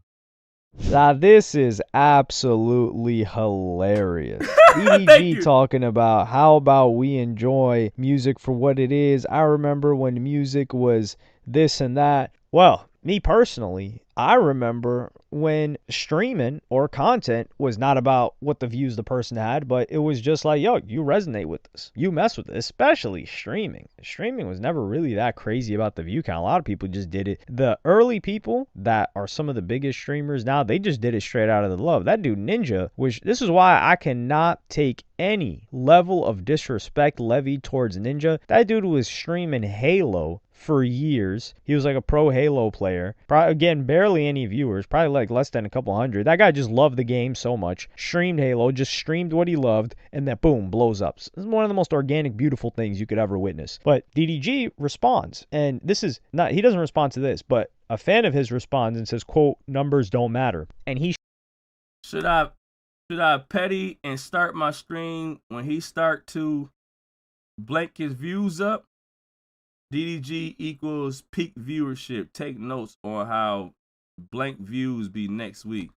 Speaker 13: Now, this is absolutely hilarious. DDG talking about how about we enjoy music for what it is. I remember when music was this and that. Well, me personally, I remember when streaming or content was not about what the views the person had, but it was just like, yo, you resonate with this. You mess with it, especially streaming. Streaming was never really that crazy about the view count. A lot of people just did it. The early people that are some of the biggest streamers now, they just did it straight out of the love. That dude Ninja, which this is why I cannot take any level of disrespect levied towards Ninja. That dude was streaming Halo for years. He was like a pro Halo player. Probably, again, barely any viewers, probably like less than a couple hundred. That guy just loved the game so much. Streamed Halo, just streamed what he loved, and then boom, blows up. This is one of the most organic, beautiful things you could ever witness. But DDG responds, and this is not, he doesn't respond to this, but a fan of his responds and says, quote, numbers don't matter. And he
Speaker 1: Should I petty and start my stream when he start to blank his views up? DDG equals peak viewership. Take notes on how blank views be next week.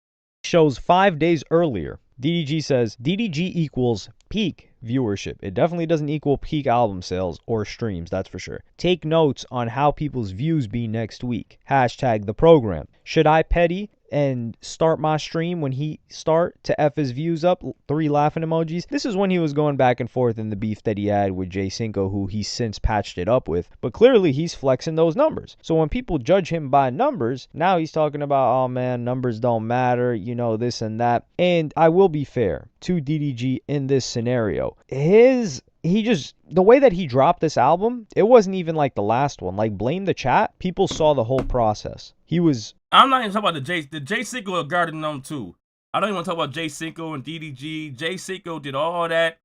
Speaker 13: shows 5 days earlier. DDG says DDG equals peak viewership. It definitely doesn't equal peak album sales or streams, that's for sure. Take notes on how people's views be next week. Hashtag the program. Should I petty and start my stream when he start to F his views up? 3 laughing emojis. This is when he was going back and forth in the beef that he had with Jay Cinco, who he's since patched it up with. But clearly he's flexing those numbers. So when people judge him by numbers, now he's talking about, oh man, numbers don't matter, you know, this and that. And I will be fair to DDG in this scenario. The way that he dropped this album, it wasn't even like the last one. Like Blame the Chat, people saw the whole process.
Speaker 1: I'm not even talking about the Jay Cinco or Garden Gnome too. I don't even want to talk about Jay Cinco and DDG. Jay Cinco did all that.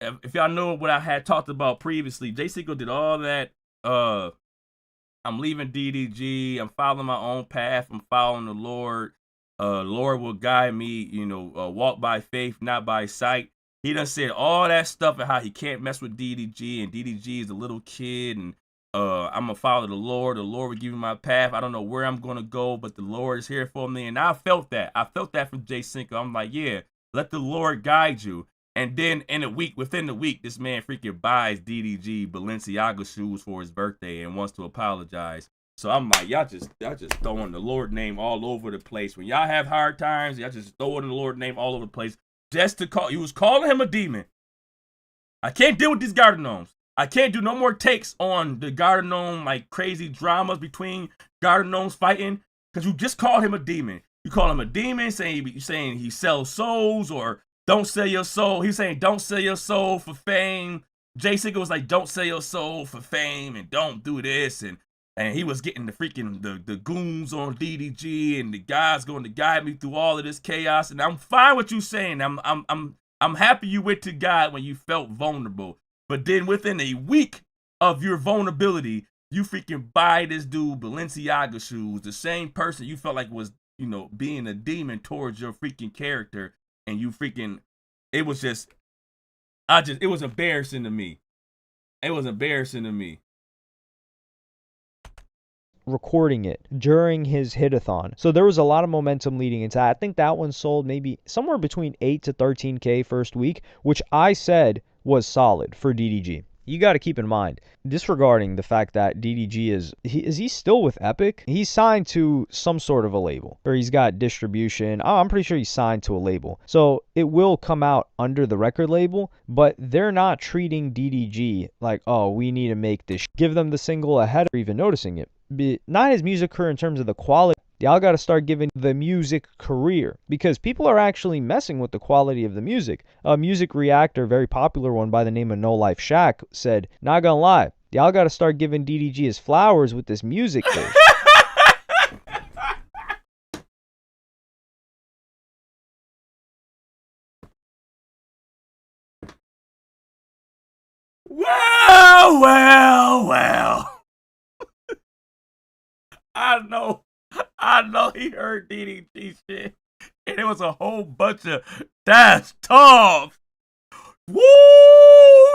Speaker 1: If y'all know what I had talked about previously, Jay Cinco did all that. I'm leaving DDG. I'm following my own path. I'm following the Lord. Lord will guide me, walk by faith, not by sight. He done said all that stuff and how he can't mess with DDG, and DDG is a little kid, and I'm going to follow the Lord. The Lord will give me my path. I don't know where I'm going to go, but the Lord is here for me. And I felt that. I felt that from Jay Cinco. I'm like, yeah, let the Lord guide you. And then within the week, this man freaking buys DDG Balenciaga shoes for his birthday and wants to apologize. So I'm like, y'all just throwing the Lord name all over the place. When y'all have hard times, y'all just throwing the Lord name all over the place. Just to call, you was calling him a demon. I can't deal with these Garden Gnomes. I can't do no more takes on the Garden Gnome, like crazy dramas between Garden Gnomes fighting, because you just called him a demon. You call him a demon, saying he sells souls, or don't sell your soul. He's saying don't sell your soul for fame. Jay Cinco was like, don't sell your soul for fame, and don't do this, and he was getting the freaking the goons on DDG, and the guy's going to guide me through all of this chaos. And I'm fine with you saying I'm happy you went to God when you felt vulnerable. But then within a week of your vulnerability, you freaking buy this dude Balenciaga shoes, the same person you felt like was, being a demon towards your freaking character, and you freaking, it was embarrassing to me. It was embarrassing to me.
Speaker 13: Recording it during his hit-a-thon. So there was a lot of momentum leading into that. I think that one sold maybe somewhere between 8 to 13K first week, which I said was solid for DDG. You got to keep in mind, disregarding the fact that DDG is he still with Epic? He's signed to some sort of a label, or he's got distribution. I'm pretty sure he's signed to a label. So it will come out under the record label, but they're not treating DDG like, oh, we need to make this. Give them the single ahead or even noticing it. Not his music career in terms of the quality. Y'all got to start giving the music career, because people are actually messing with the quality of the music. A music reactor, very popular one by the name of No Life Shaq, said, not gonna lie, y'all got to start giving DDG his flowers with this music thing.
Speaker 1: Well. I know he heard DDG shit. And it was a whole bunch of, that's tough. Woo!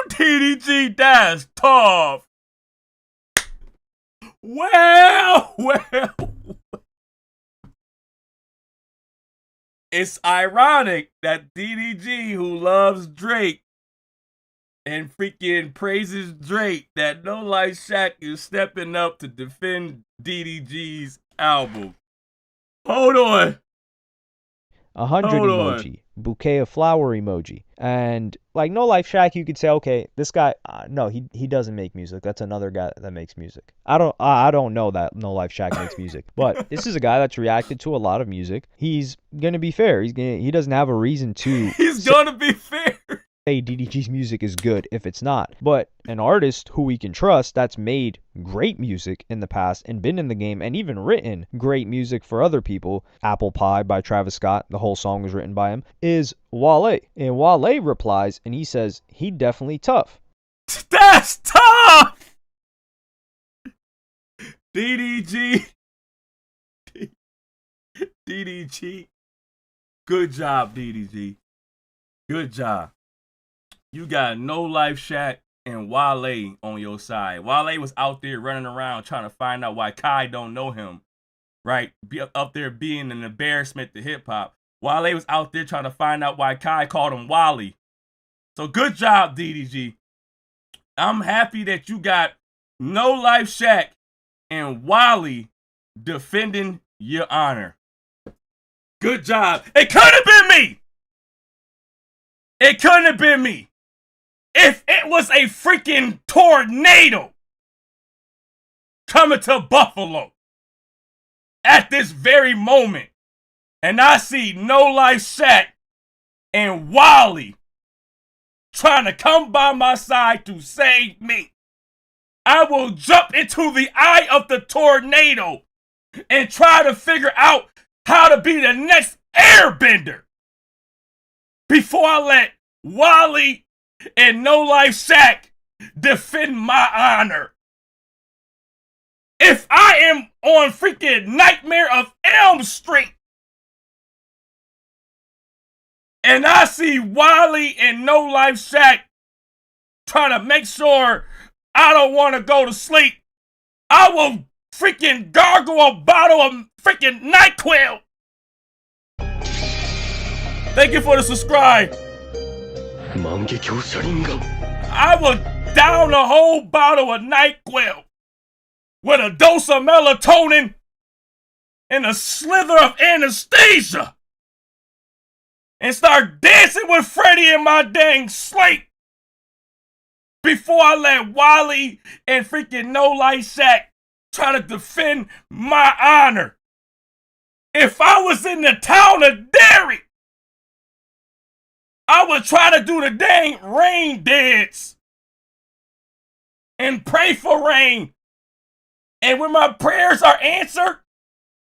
Speaker 1: DDG, that's tough. Well. It's ironic that DDG, who loves Drake and freaking praises Drake, that No Life Shaq is stepping up to defend DDG's album. Hold on.
Speaker 13: 100 emoji, bouquet of flower emoji. And like No Life Shaq, you could say, okay, this guy, no, he doesn't make music. That's another guy that makes music. I don't know that No Life Shaq makes music, but this is a guy that's reacted to a lot of music. He's gonna be fair. He doesn't have a reason to.
Speaker 1: He's gonna be fair.
Speaker 13: Say DDG's music is good if it's not. But an artist who we can trust that's made great music in the past and been in the game and even written great music for other people, Apple Pie by Travis Scott, the whole song was written by him, is Wale. And Wale replies and he says, he definitely tough.
Speaker 1: That's tough! DDG. DDG. Good job, DDG. Good job. You got No Life Shaq and Wale on your side. Wale was out there running around trying to find out why Kai don't know him, right? Up there being an embarrassment to hip-hop. Wale was out there trying to find out why Kai called him Wally. So good job, DDG. I'm happy that you got No Life Shaq and Wally defending your honor. Good job. It could have been me. It couldn't have been me. If it was a freaking tornado coming to Buffalo at this very moment, and I see No Life Shaq and Wally trying to come by my side to save me, I will jump into the eye of the tornado and try to figure out how to be the next airbender before I let Wally and No Life Shaq defend my honor. If I am on freaking Nightmare of Elm Street and I see Wally and No Life Shaq trying to make sure I don't want to go to sleep, I will freaking gargle a bottle of freaking NyQuil. Thank you for the subscribe. I will down a whole bottle of NyQuil with a dose of melatonin and a slither of anesthesia and start dancing with Freddie in my dang sleep before I let Wally and freaking No Life Shaq try to defend my honor. If I was in the town of Derry, I would try to do the dang rain dance and pray for rain. And when my prayers are answered,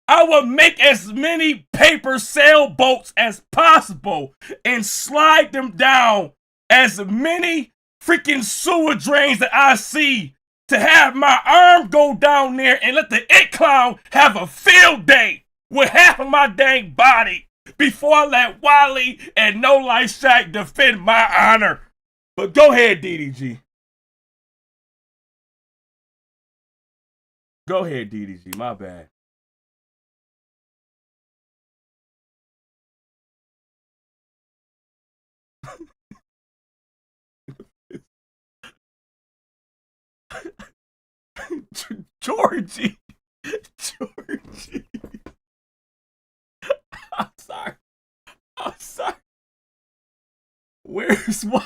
Speaker 1: I will make as many paper sailboats as possible and slide them down as many freaking sewer drains that I see to have my arm go down there and let the It Clown have a field day with half of my dang body before I let Wally and No Life Shaq defend my honor. But go ahead, DDG. Go ahead, DDG. My bad. Georgie. I'm sorry. Where's Wally?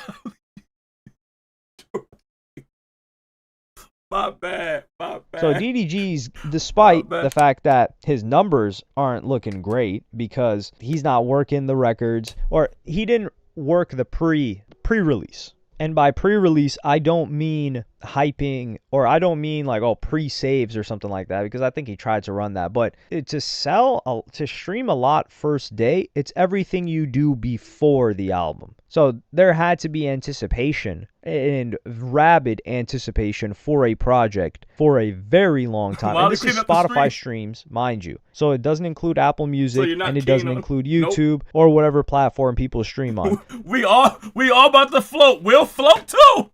Speaker 1: My bad.
Speaker 13: So DDG's, despite the fact that his numbers aren't looking great because he's not working the records, or he didn't work the pre-release. And by pre-release, I don't mean hyping, or I don't mean like, oh, pre-saves or something like that, because I think he tried to run that. But to stream a lot first day, it's everything you do before the album. So there had to be anticipation, and rabid anticipation for a project for a very long time. And this is Spotify streams, mind you. So it doesn't include Apple Music, and it doesn't include YouTube or whatever platform people stream on.
Speaker 1: We all about to float. We'll float too.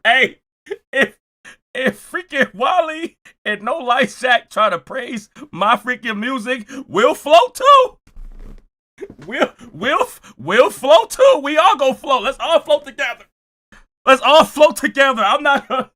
Speaker 1: Hey, if freaking Wally and No Light Shack try to praise my freaking music, we'll float too. We'll float too. We all go float. Let's all float together. Let's all float together. I'm not gonna.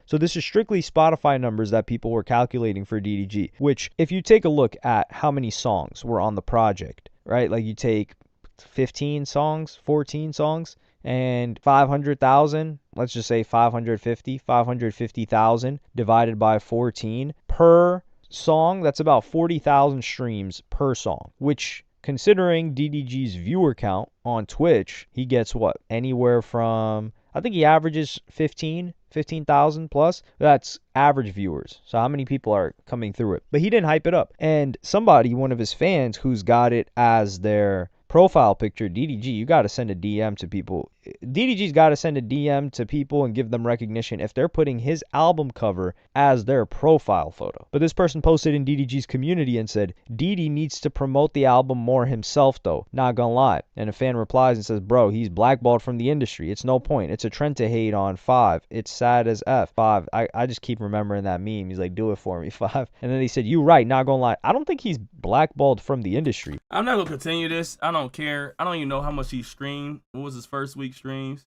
Speaker 13: So this is strictly Spotify numbers that people were calculating for DDG, which if you take a look at how many songs were on the project, right? Like you take 15 songs, 14 songs, and 500,000, let's just say 550,000 divided by 14 per song, that's about 40,000 streams per song, which, considering DDG's viewer count on Twitch, he gets what? Anywhere from, I think he averages 15,000 plus. That's average viewers. So how many people are coming through it? But he didn't hype it up. And somebody, one of his fans who's got it as their profile picture, DDG, you got to send a DM to people. DDG's got to send a DM to people and give them recognition if they're putting his album cover as their profile photo. But this person posted in DDG's community and said, DD needs to promote the album more himself though, not gonna lie. And a fan replies and says, bro, he's blackballed from the industry. It's no point. It's a trend to hate on 5. It's sad as F. 5. I just keep remembering that meme. He's like, do it for me, 5. And then he said, you right, not gonna lie. I don't think he's blackballed from the industry.
Speaker 1: I'm not gonna continue this. I don't care. I don't even know how much he streamed. What was his first week streams?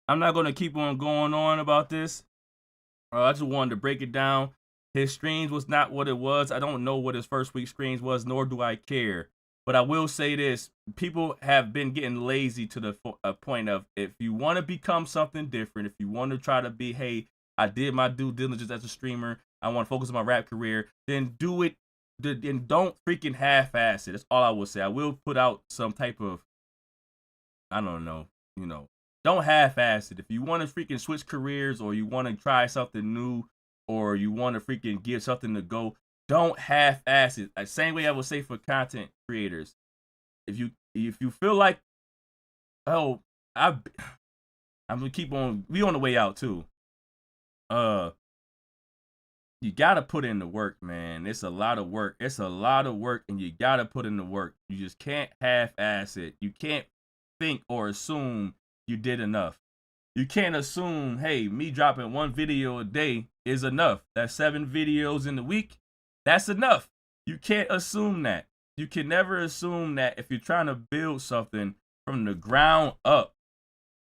Speaker 1: I'm not going to keep on going on about this. I just wanted to break it down. His streams was not what it was. I don't know what his first week streams was, nor do I care. But I will say this. People have been getting lazy to the point of, if you want to become something different, if you want to try to be, hey, I did my due diligence as a streamer, I want to focus on my rap career, then do it. And don't freaking half-ass it. That's all I will say. I will put out some type of, I don't know, don't half-ass it. If you want to freaking switch careers, or you want to try something new, or you want to freaking give something to go, don't half-ass it. Same way I would say for content creators. If you feel like, oh, I'm gonna keep on. We on the way out too. You gotta put in the work, man. It's a lot of work. It's a lot of work, and you gotta put in the work. You just can't half-ass it. You can't think or assume you did enough. You can't assume, hey, me dropping 1 video a day is enough. That's 7 videos in the week. That's enough. You can't assume that. You can never assume that. If you're trying to build something from the ground up,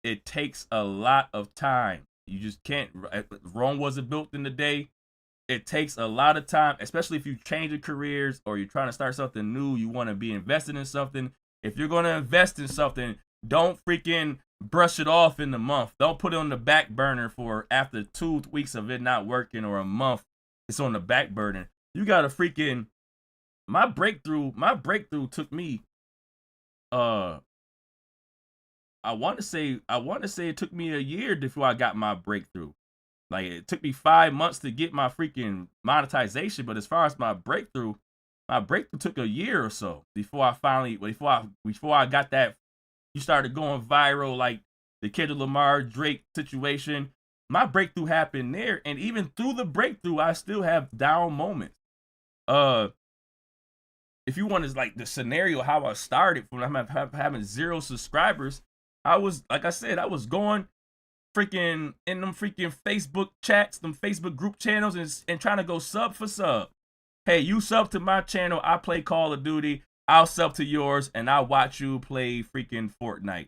Speaker 1: it takes a lot of time. You just can't. Rome wasn't built in a day. It takes a lot of time, especially if you change your careers or you're trying to start something new. You want to be invested in something. If you're going to invest in something, don't freaking brush it off in the month. Don't put it on the back burner for after 2 weeks of it not working, or a month it's on the back burner. You got to freaking, my breakthrough took me, I want to say it took me a year before I got my breakthrough. Like, it took me 5 months to get my freaking monetization, but as far as my breakthrough took a year or so before I got that. You started going viral, like the Kendrick Lamar Drake situation. My breakthrough happened there, and even through the breakthrough, I still have down moments. If you want to, like, the scenario how I started from having 0 subscribers, I was, like I said, I was going freaking in them freaking Facebook chats, them Facebook group channels, and trying to go sub for sub. Hey, you sub to my channel, I play Call of Duty, I'll sub to yours, and I'll watch you play freaking Fortnite.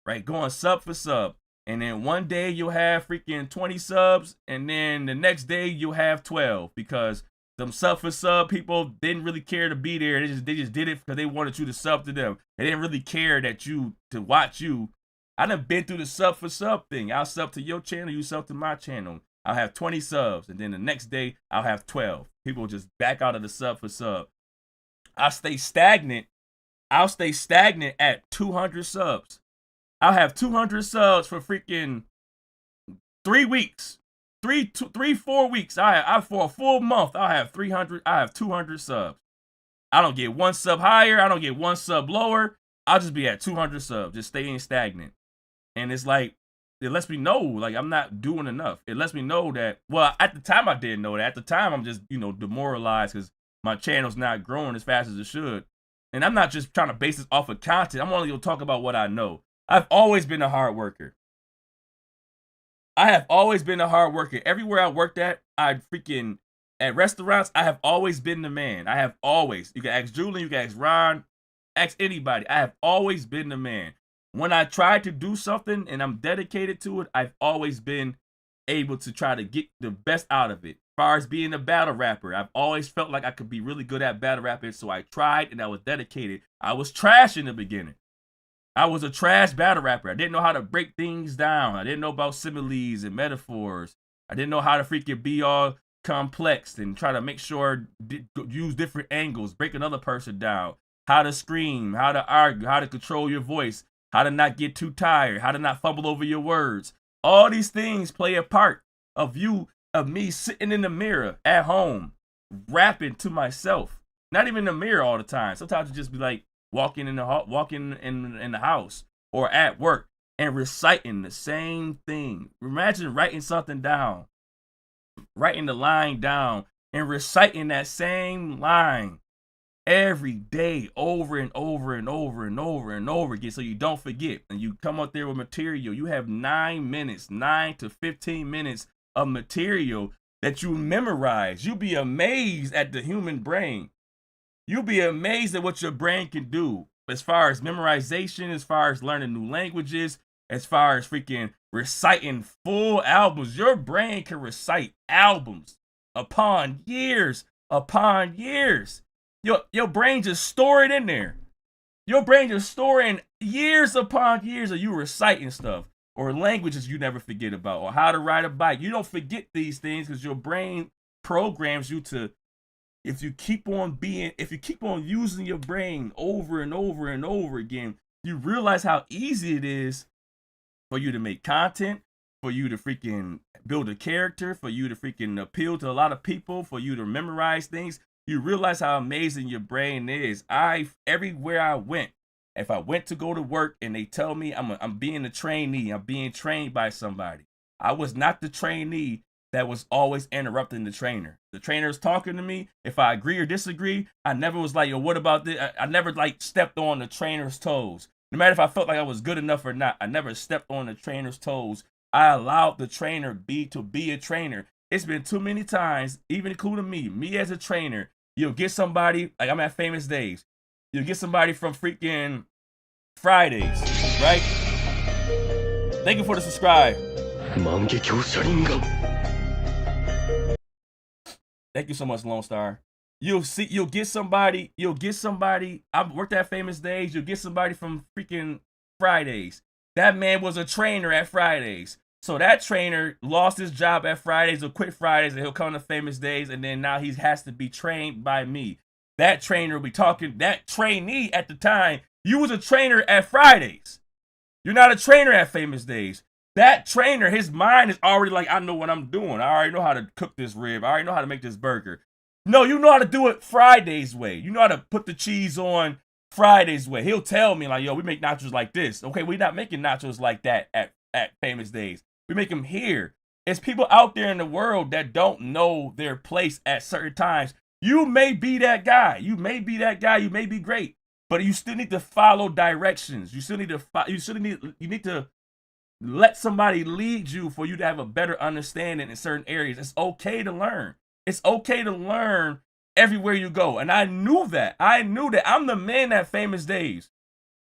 Speaker 1: Right? Going sub for sub. And then one day you'll have freaking 20 subs, and then the next day you'll have 12, because them sub for sub people didn't really care to be there. They just did it because they wanted you to sub to them. They didn't really care to watch you. I done been through the sub for sub thing. I'll sub to your channel, you sub to my channel. I'll have 20 subs, and then the next day I'll have 12. People just back out of the sub for sub. I'll stay stagnant at 200 subs. I'll have 200 subs for freaking 3 weeks. 4 weeks. I for a full month, I'll have 200 subs. I don't get one sub higher. I don't get one sub lower. I'll just be at 200 subs, just staying stagnant. And it's like, it lets me know, like, I'm not doing enough. It lets me know that, well, at the time I didn't know that. At the time, I'm just, demoralized because my channel's not growing as fast as it should. And I'm not just trying to base this off of content. I'm only going to talk about what I know. I've always been a hard worker. Everywhere I worked at, at restaurants, I have always been the man. I have always. You can ask Julian, you can ask Ron, ask anybody. I have always been the man. When I try to do something and I'm dedicated to it, I've always been able to try to get the best out of it. As far as being a battle rapper, I've always felt like I could be really good at battle rapping, so I tried and I was dedicated. I was trash in the beginning. I was a trash battle rapper. I didn't know how to break things down. I didn't know about similes and metaphors. I didn't know how to freaking be all complex and try to make sure use different angles, break another person down, how to scream, how to argue, how to control your voice, how to not get too tired, how to not fumble over your words. All these things play a part of me sitting in the mirror at home, rapping to myself. Not even in the mirror all the time. Sometimes it just be like walking in the house or at work and reciting the same thing. Imagine writing something down, writing the line down and reciting that same line every day over and over and over and over and over again so you don't forget. And you come up there with material. You have 9 to 15 minutes of material that you memorize. You'll be amazed at the human brain. You'll be amazed at what your brain can do as far as memorization, as far as learning new languages, as far as freaking reciting full albums. Your brain can recite albums upon years. Your brain just store it in there. Your brain just storing years upon years of you reciting stuff or languages you never forget about or how to ride a bike. You don't forget these things because your brain programs you to, if you keep on using your brain over and over and over again, you realize how easy it is for you to make content, for you to freaking build a character, for you to freaking appeal to a lot of people, for you to memorize things. You realize how amazing your brain is. Everywhere I went, if I went to go to work and they tell me I'm being a trainee, I'm being trained by somebody, I was not the trainee that was always interrupting the trainer. The trainer's talking to me. If I agree or disagree, I never was like, yo, what about this? I never like stepped on the trainer's toes. No matter if I felt like I was good enough or not, I never stepped on the trainer's toes. I allowed the trainer to be a trainer. It's been too many times, even including me as a trainer, you'll get somebody, like I'm at Famous Days, you'll get somebody from freaking Fridays, right? Thank you for the subscribe. Thank you so much, Lone Star. You'll get somebody, I've worked at Famous Days, you'll get somebody from freaking Fridays. That man was a trainer at Fridays. So that trainer lost his job at Fridays or quit Fridays and he'll come to Famous Days and then now he has to be trained by me. That trainer will be talking, that trainee at the time, you was a trainer at Fridays. You're not a trainer at Famous Days. That trainer, his mind is already like, I know what I'm doing. I already know how to cook this rib. I already know how to make this burger. No, you know how to do it Friday's way. You know how to put the cheese on Friday's way. He'll tell me like, yo, we make nachos like this. Okay, we're not making nachos like that at Famous Days. We make them here. It's people out there in the world that don't know their place at certain times. You may be that guy. You may be great, but you still need to follow directions. You need to let somebody lead you for you to have a better understanding in certain areas. It's okay to learn. It's okay to learn everywhere you go. And I knew that. I'm the man at Famous Days.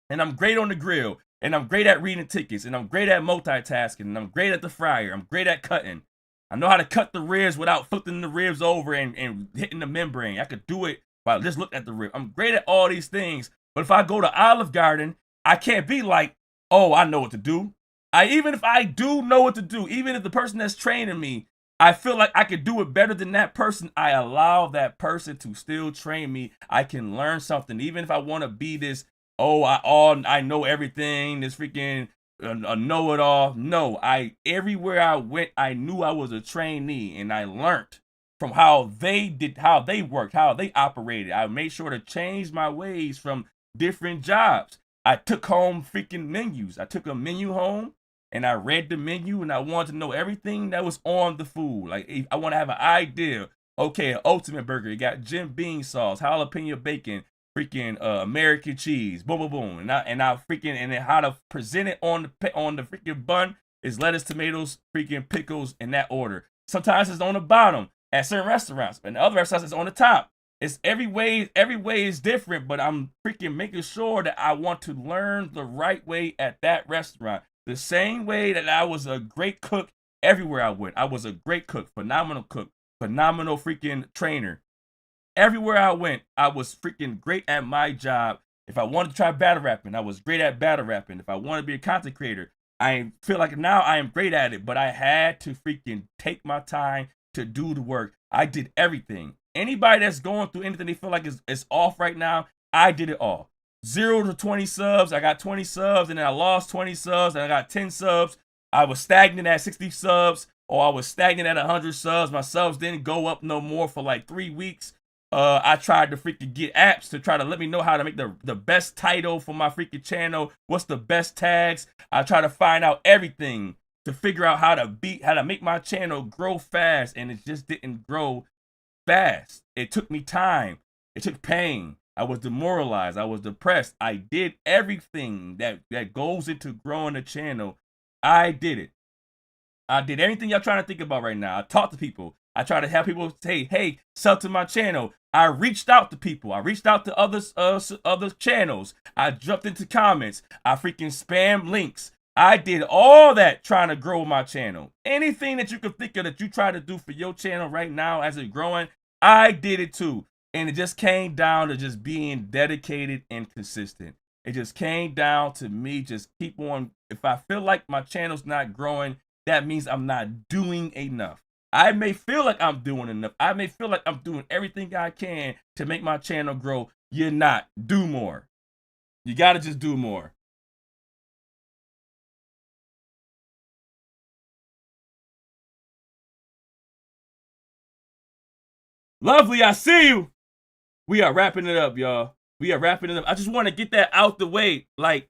Speaker 1: And I'm great on the grill. And I'm great at reading tickets. And I'm great at multitasking. And I'm great at the fryer. I'm great at cutting. I know how to cut the ribs without flipping the ribs over and hitting the membrane. I could do it by just looking at the rib. I'm great at all these things. But if I go to Olive Garden, I can't be like, oh, I know what to do. Even if I do know what to do, even if the person that's training me, I feel like I could do it better than that person, I allow that person to still train me. I can learn something, even if I want to be this, I know everything, this freaking a know-it-all. No, everywhere I went, I knew I was a trainee, and I learned from how they worked, how they operated. I made sure to change my ways from different jobs. I took home freaking menus. I took a menu home, and I read the menu, and I wanted to know everything that was on the food. Like, I want to have an idea. Okay, an ultimate burger. You got Jim Bean sauce, jalapeno bacon, freaking American cheese, boom, boom, boom. And then how to present it on the freaking bun is lettuce, tomatoes, freaking pickles in that order. Sometimes it's on the bottom at certain restaurants, and other restaurants it's on the top. It's every way is different, but I'm freaking making sure that I want to learn the right way at that restaurant. The same way that I was a great cook everywhere I went. I was a great cook, phenomenal freaking trainer. Everywhere I went, I was freaking great at my job. If I wanted to try battle rapping, I was great at battle rapping. If I wanted to be a content creator, I feel like now I am great at it, but I had to freaking take my time to do the work. I did everything. Anybody that's going through anything they feel like is off right now, I did it all. 0 to 20 subs, I got 20 subs, and then I lost 20 subs, and I got 10 subs. I was stagnant at 60 subs, or I was stagnant at 100 subs. My subs didn't go up no more for like 3 weeks. I tried to freaking get apps to try to let me know how to make the best title for my freaking channel. What's the best tags? I try to find out everything to figure out how to make my channel grow fast, and it just didn't grow fast. It took me time. It took pain. I was demoralized. I was depressed. I did everything that goes into growing a channel. I did it. I did everything y'all trying to think about right now. I talked to people. I try to have people say, hey, sub to my channel. I reached out to people. I reached out to other channels. I jumped into comments. I freaking spam links. I did all that trying to grow my channel. Anything that you could think of that you try to do for your channel right now as it's growing, I did it too. And it just came down to just being dedicated and consistent. It just came down to me just keep on. If I feel like my channel's not growing, that means I'm not doing enough. I may feel like I'm doing enough. I may feel like I'm doing everything I can to make my channel grow. You're not. Do more. You got to just do more. Lovely, I see you. We are wrapping it up, y'all. We are wrapping it up. I just want to get that out the way. Like,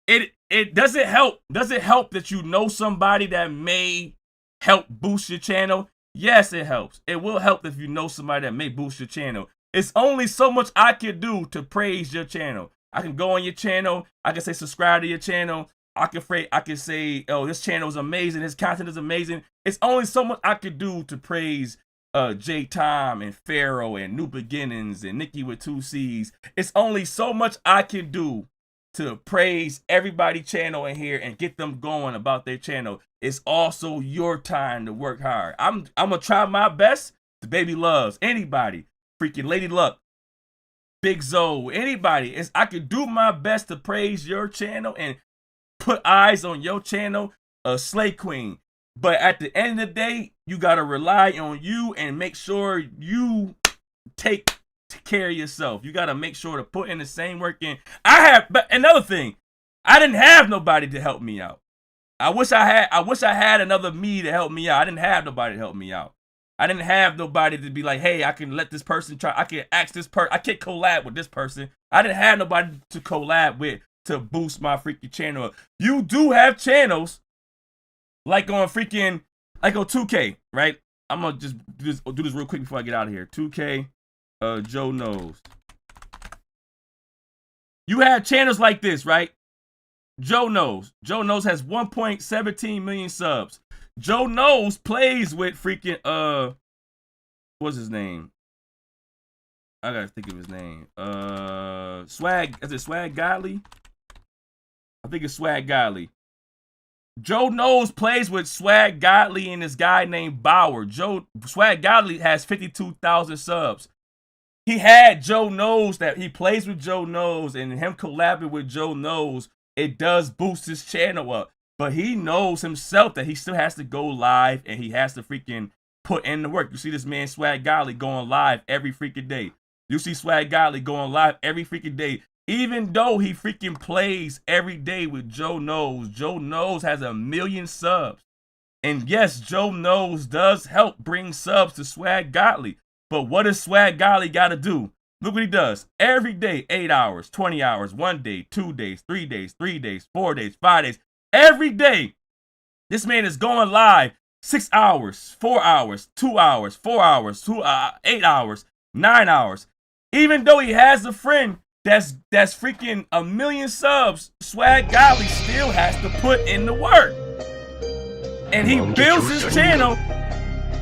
Speaker 1: it doesn't help. Does it help that you know somebody that may help boost your channel? Yes, it helps. It will help if you know somebody that may boost your channel. It's only so much I can do to praise your channel. I can go on your channel. I can say subscribe to your channel. I can say, oh, this channel is amazing. His content is amazing. It's only so much I could do to praise J Tom and Pharaoh and New Beginnings and Nikki with 2 C's. It's only so much I can do to praise everybody channel in here and get them going about their channel. It's also your time to work hard. I'm gonna try my best. The Baby Loves, anybody, freaking Lady Luck, Big Zoe, anybody. I can do my best to praise your channel and put eyes on your channel, Slay Queen. But at the end of the day, you gotta rely on you and make sure you take care of yourself. You gotta make sure to put in the same work in. But another thing, I didn't have nobody to help me out. I wish I had another me to help me out. I didn't have nobody to help me out. I didn't have nobody to be like, hey, I can let this person try. I can ask this person. I can't collab with this person. I didn't have nobody to collab with to boost my freaking channel up. You do have channels like on 2K, right? I'm gonna just do this real quick before I get out of here. 2K, Joe Knows. You have channels like this, right? Joe Knows. Joe Knows has 1.17 million subs. Joe Knows plays with freaking what's his name? I gotta think of his name. Swag. Is it Swag Godly? I think it's Swag Godly. Joe Knows plays with Swag Godly and this guy named Bauer. Swag Godly has 52,000 subs. He had Joe Knows that he plays with Joe Knows, and him collabing with Joe Knows, it does boost his channel up. But he knows himself that he still has to go live and he has to freaking put in the work. You see this man Swag Godly going live every freaking day. You see Swag Godly going live every freaking day. Even though he freaking plays every day with Joe Knows. Joe Knows has 1 million subs. And yes, Joe Knows does help bring subs to Swag Godly. But what does Swag Godly got to do? Look what he does. Every day, 8 hours, 20 hours, 1 day, 2 days, 3 days, 3 days, 4 days, 5 days. Every day, this man is going live 6 hours, 4 hours, 2 hours, 4 hours, 8 hours, 9 hours. Even though he has a friend that's freaking 1 million subs, Swag Godly still has to put in the work. And he builds his channel.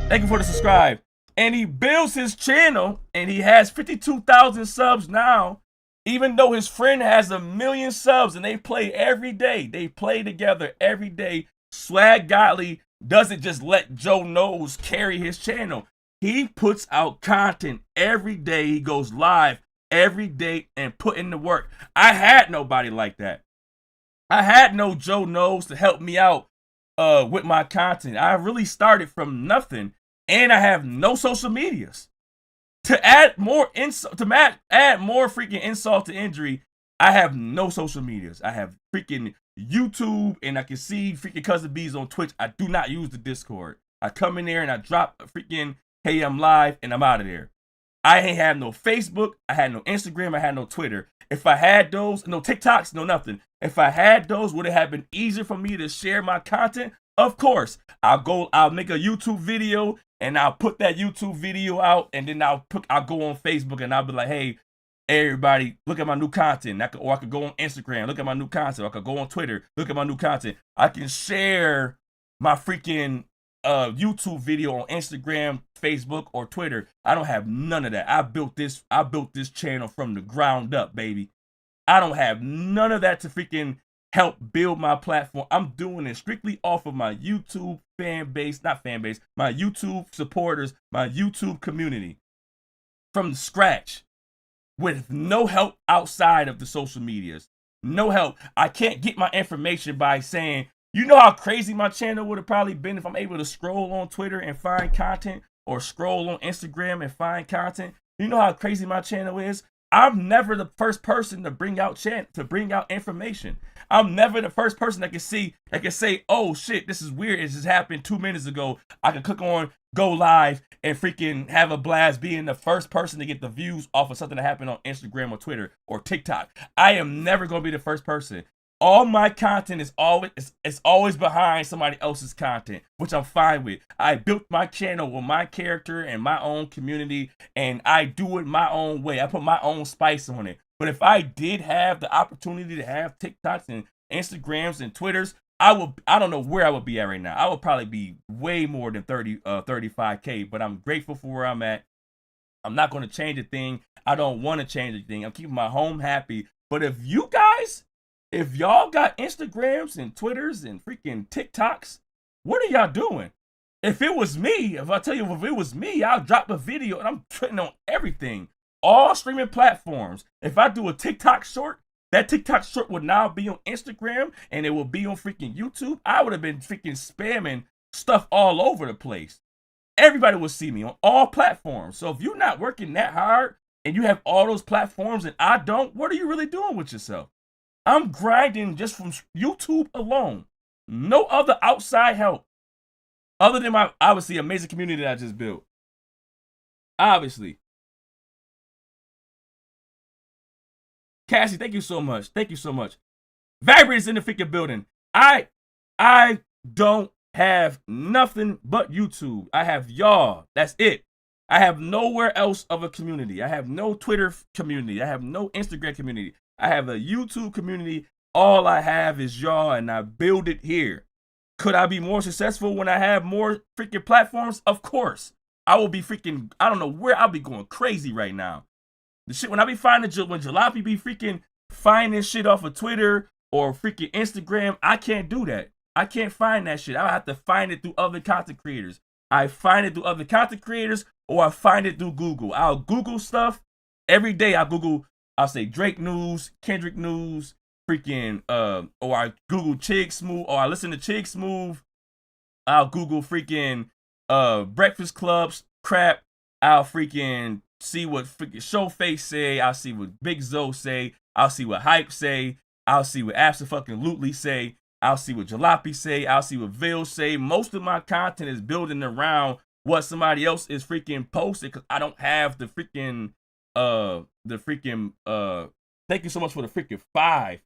Speaker 1: Thank you for the subscribe. And he builds his channel and he has 52,000 subs now. Even though his friend has 1 million subs and they play every day. They play together every day. Swag Godly doesn't just let Joe Knows carry his channel. He puts out content every day. He goes live every day and put in the work. I had nobody like that. I had no Joe Knows to help me out with my content. I really started from nothing and I have no social medias. To add more add more freaking insult to injury, I have no social medias. I have freaking YouTube and I can see freaking Cousin B's on Twitch. I do not use the Discord. I come in there and I drop a freaking, hey, I'm live and I'm out of there. I ain't have no Facebook. I had no Instagram. I had no Twitter. If I had those, no TikToks, no nothing. If I had those, would it have been easier for me to share my content? Of course. I'll make a YouTube video and I'll put that YouTube video out and then I'll go on Facebook and I'll be like, hey, everybody, look at my new content. Or I could go on Instagram, look at my new content. Or I could go on Twitter, look at my new content. I can share my freaking YouTube video on Instagram, Facebook, or Twitter. I don't have none of that. I built this channel from the ground up, baby. I don't have none of that to freaking help build my platform. I'm doing it strictly off of my YouTube my YouTube supporters, my YouTube community from scratch with no help outside of the social medias. No help. I can't get my information by saying, you know how crazy my channel would have probably been if I'm able to scroll on Twitter and find content or scroll on Instagram and find content. You know how crazy my channel is? I'm never the first person to bring out information. I'm never the first person that can say, oh shit, this is weird. It just happened 2 minutes ago. I can click on go live and freaking have a blast being the first person to get the views off of something that happened on Instagram or Twitter or TikTok. I am never going to be the first person. All my content is always behind somebody else's content, which I'm fine with. I built my channel with my character and my own community, and I do it my own way. I put my own spice on it. But if I did have the opportunity to have TikToks and Instagrams and Twitters, I don't know where I would be at right now. I would probably be way more than 35K, but I'm grateful for where I'm at. I'm not going to change a thing. I don't want to change a thing. I'm keeping my home happy. But if y'all got Instagrams and Twitters and freaking TikToks, what are y'all doing? If it was me, I'll drop a video and I'm putting on everything. All streaming platforms. If I do a TikTok short, that TikTok short would now be on Instagram and it will be on freaking YouTube. I would have been freaking spamming stuff all over the place. Everybody will see me on all platforms. So if you're not working that hard and you have all those platforms and I don't, what are you really doing with yourself? I'm grinding just from YouTube alone. No other outside help. Other than my, obviously, amazing community that I just built. Obviously. Cassie, thank you so much. Thank you so much. Vibrator's in the freaking building. I don't have nothing but YouTube. I have y'all. That's it. I have nowhere else of a community. I have no Twitter community. I have no Instagram community. I have a YouTube community. All I have is y'all, and I build it here. Could I be more successful when I have more freaking platforms? Of course. I will be freaking, I don't know where I'll be going crazy right now. The shit, when I be finding, when Jalopy be freaking finding shit off of Twitter or freaking Instagram, I can't do that. I can't find that shit. I'll have to find it through other content creators. I find it through other content creators or I find it through Google. I'll Google stuff. Every day I'll say Drake news, Kendrick news, freaking or I Google Chig Smooth, or I listen to Chig Smooth. I'll Google freaking Breakfast Club's crap. I'll freaking see what freaking Showface say. I'll see what Big Zo say. I'll see what Hype say. I'll see what Abso-fucking-Lutely say. I'll see what Jalopy say. I'll see what Vil say. Most of my content is building around what somebody else is freaking posting, because I don't have the freaking thank you so much for the freaking 5.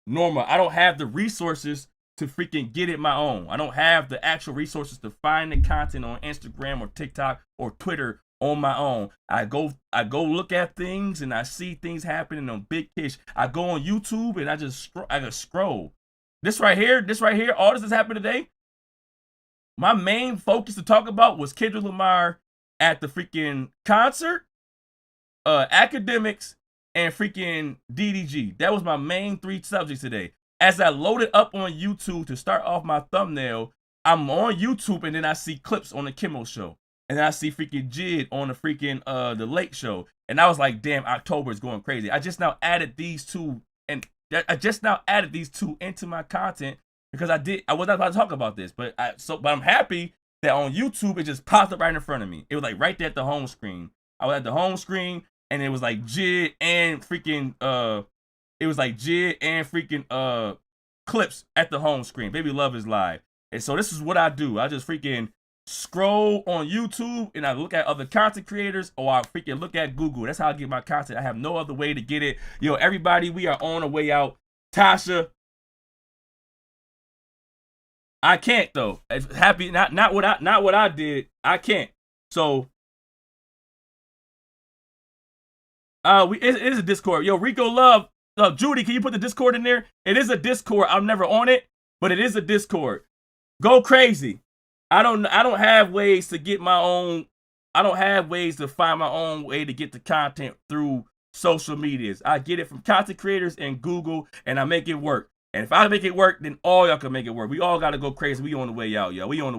Speaker 1: Norma, I don't have the resources to freaking get it my own. I don't have the actual resources to find the content on Instagram or TikTok or Twitter on my own. I go look at things and I see things happening on Big Kish. I go on YouTube and I just scroll. This right here, all this has happened today. My main focus to talk about was Kendrick Lamar at the freaking concert, Akademiks, and freaking DDG. That was my main 3 subjects today. As I loaded up on YouTube to start off my thumbnail, I'm on YouTube and then I see clips on the Kimmel Show. And then I see freaking Jid on the freaking The Late Show. And I was like, damn, October is going crazy. I just now added these two into my content because I was not about to talk about this, but I'm happy that on YouTube it just popped up right in front of me. It was like right there at the home screen. I was at the home screen and it was like Jid and freaking clips at the home screen. Baby Love is live. And so this is what I do. I just freaking scroll on YouTube and I look at other content creators, or I freaking look at Google. That's how I get my content. I have no other way to get it. Yo, everybody, we are on the way out. Tasha, I can't though. It's happy, not what I did. I can't. So it is a Discord. Yo, Rico Love, Judy, can you put the Discord in there? It is a Discord. I'm never on it, but it is a Discord. Go crazy. I don't have ways to get my own. I don't have ways to find my own way to get the content through social medias. I get it from content creators and Google, and I make it work. And if I make it work, then all y'all can make it work. We all got to go crazy. We on the way out, yo. We on the way.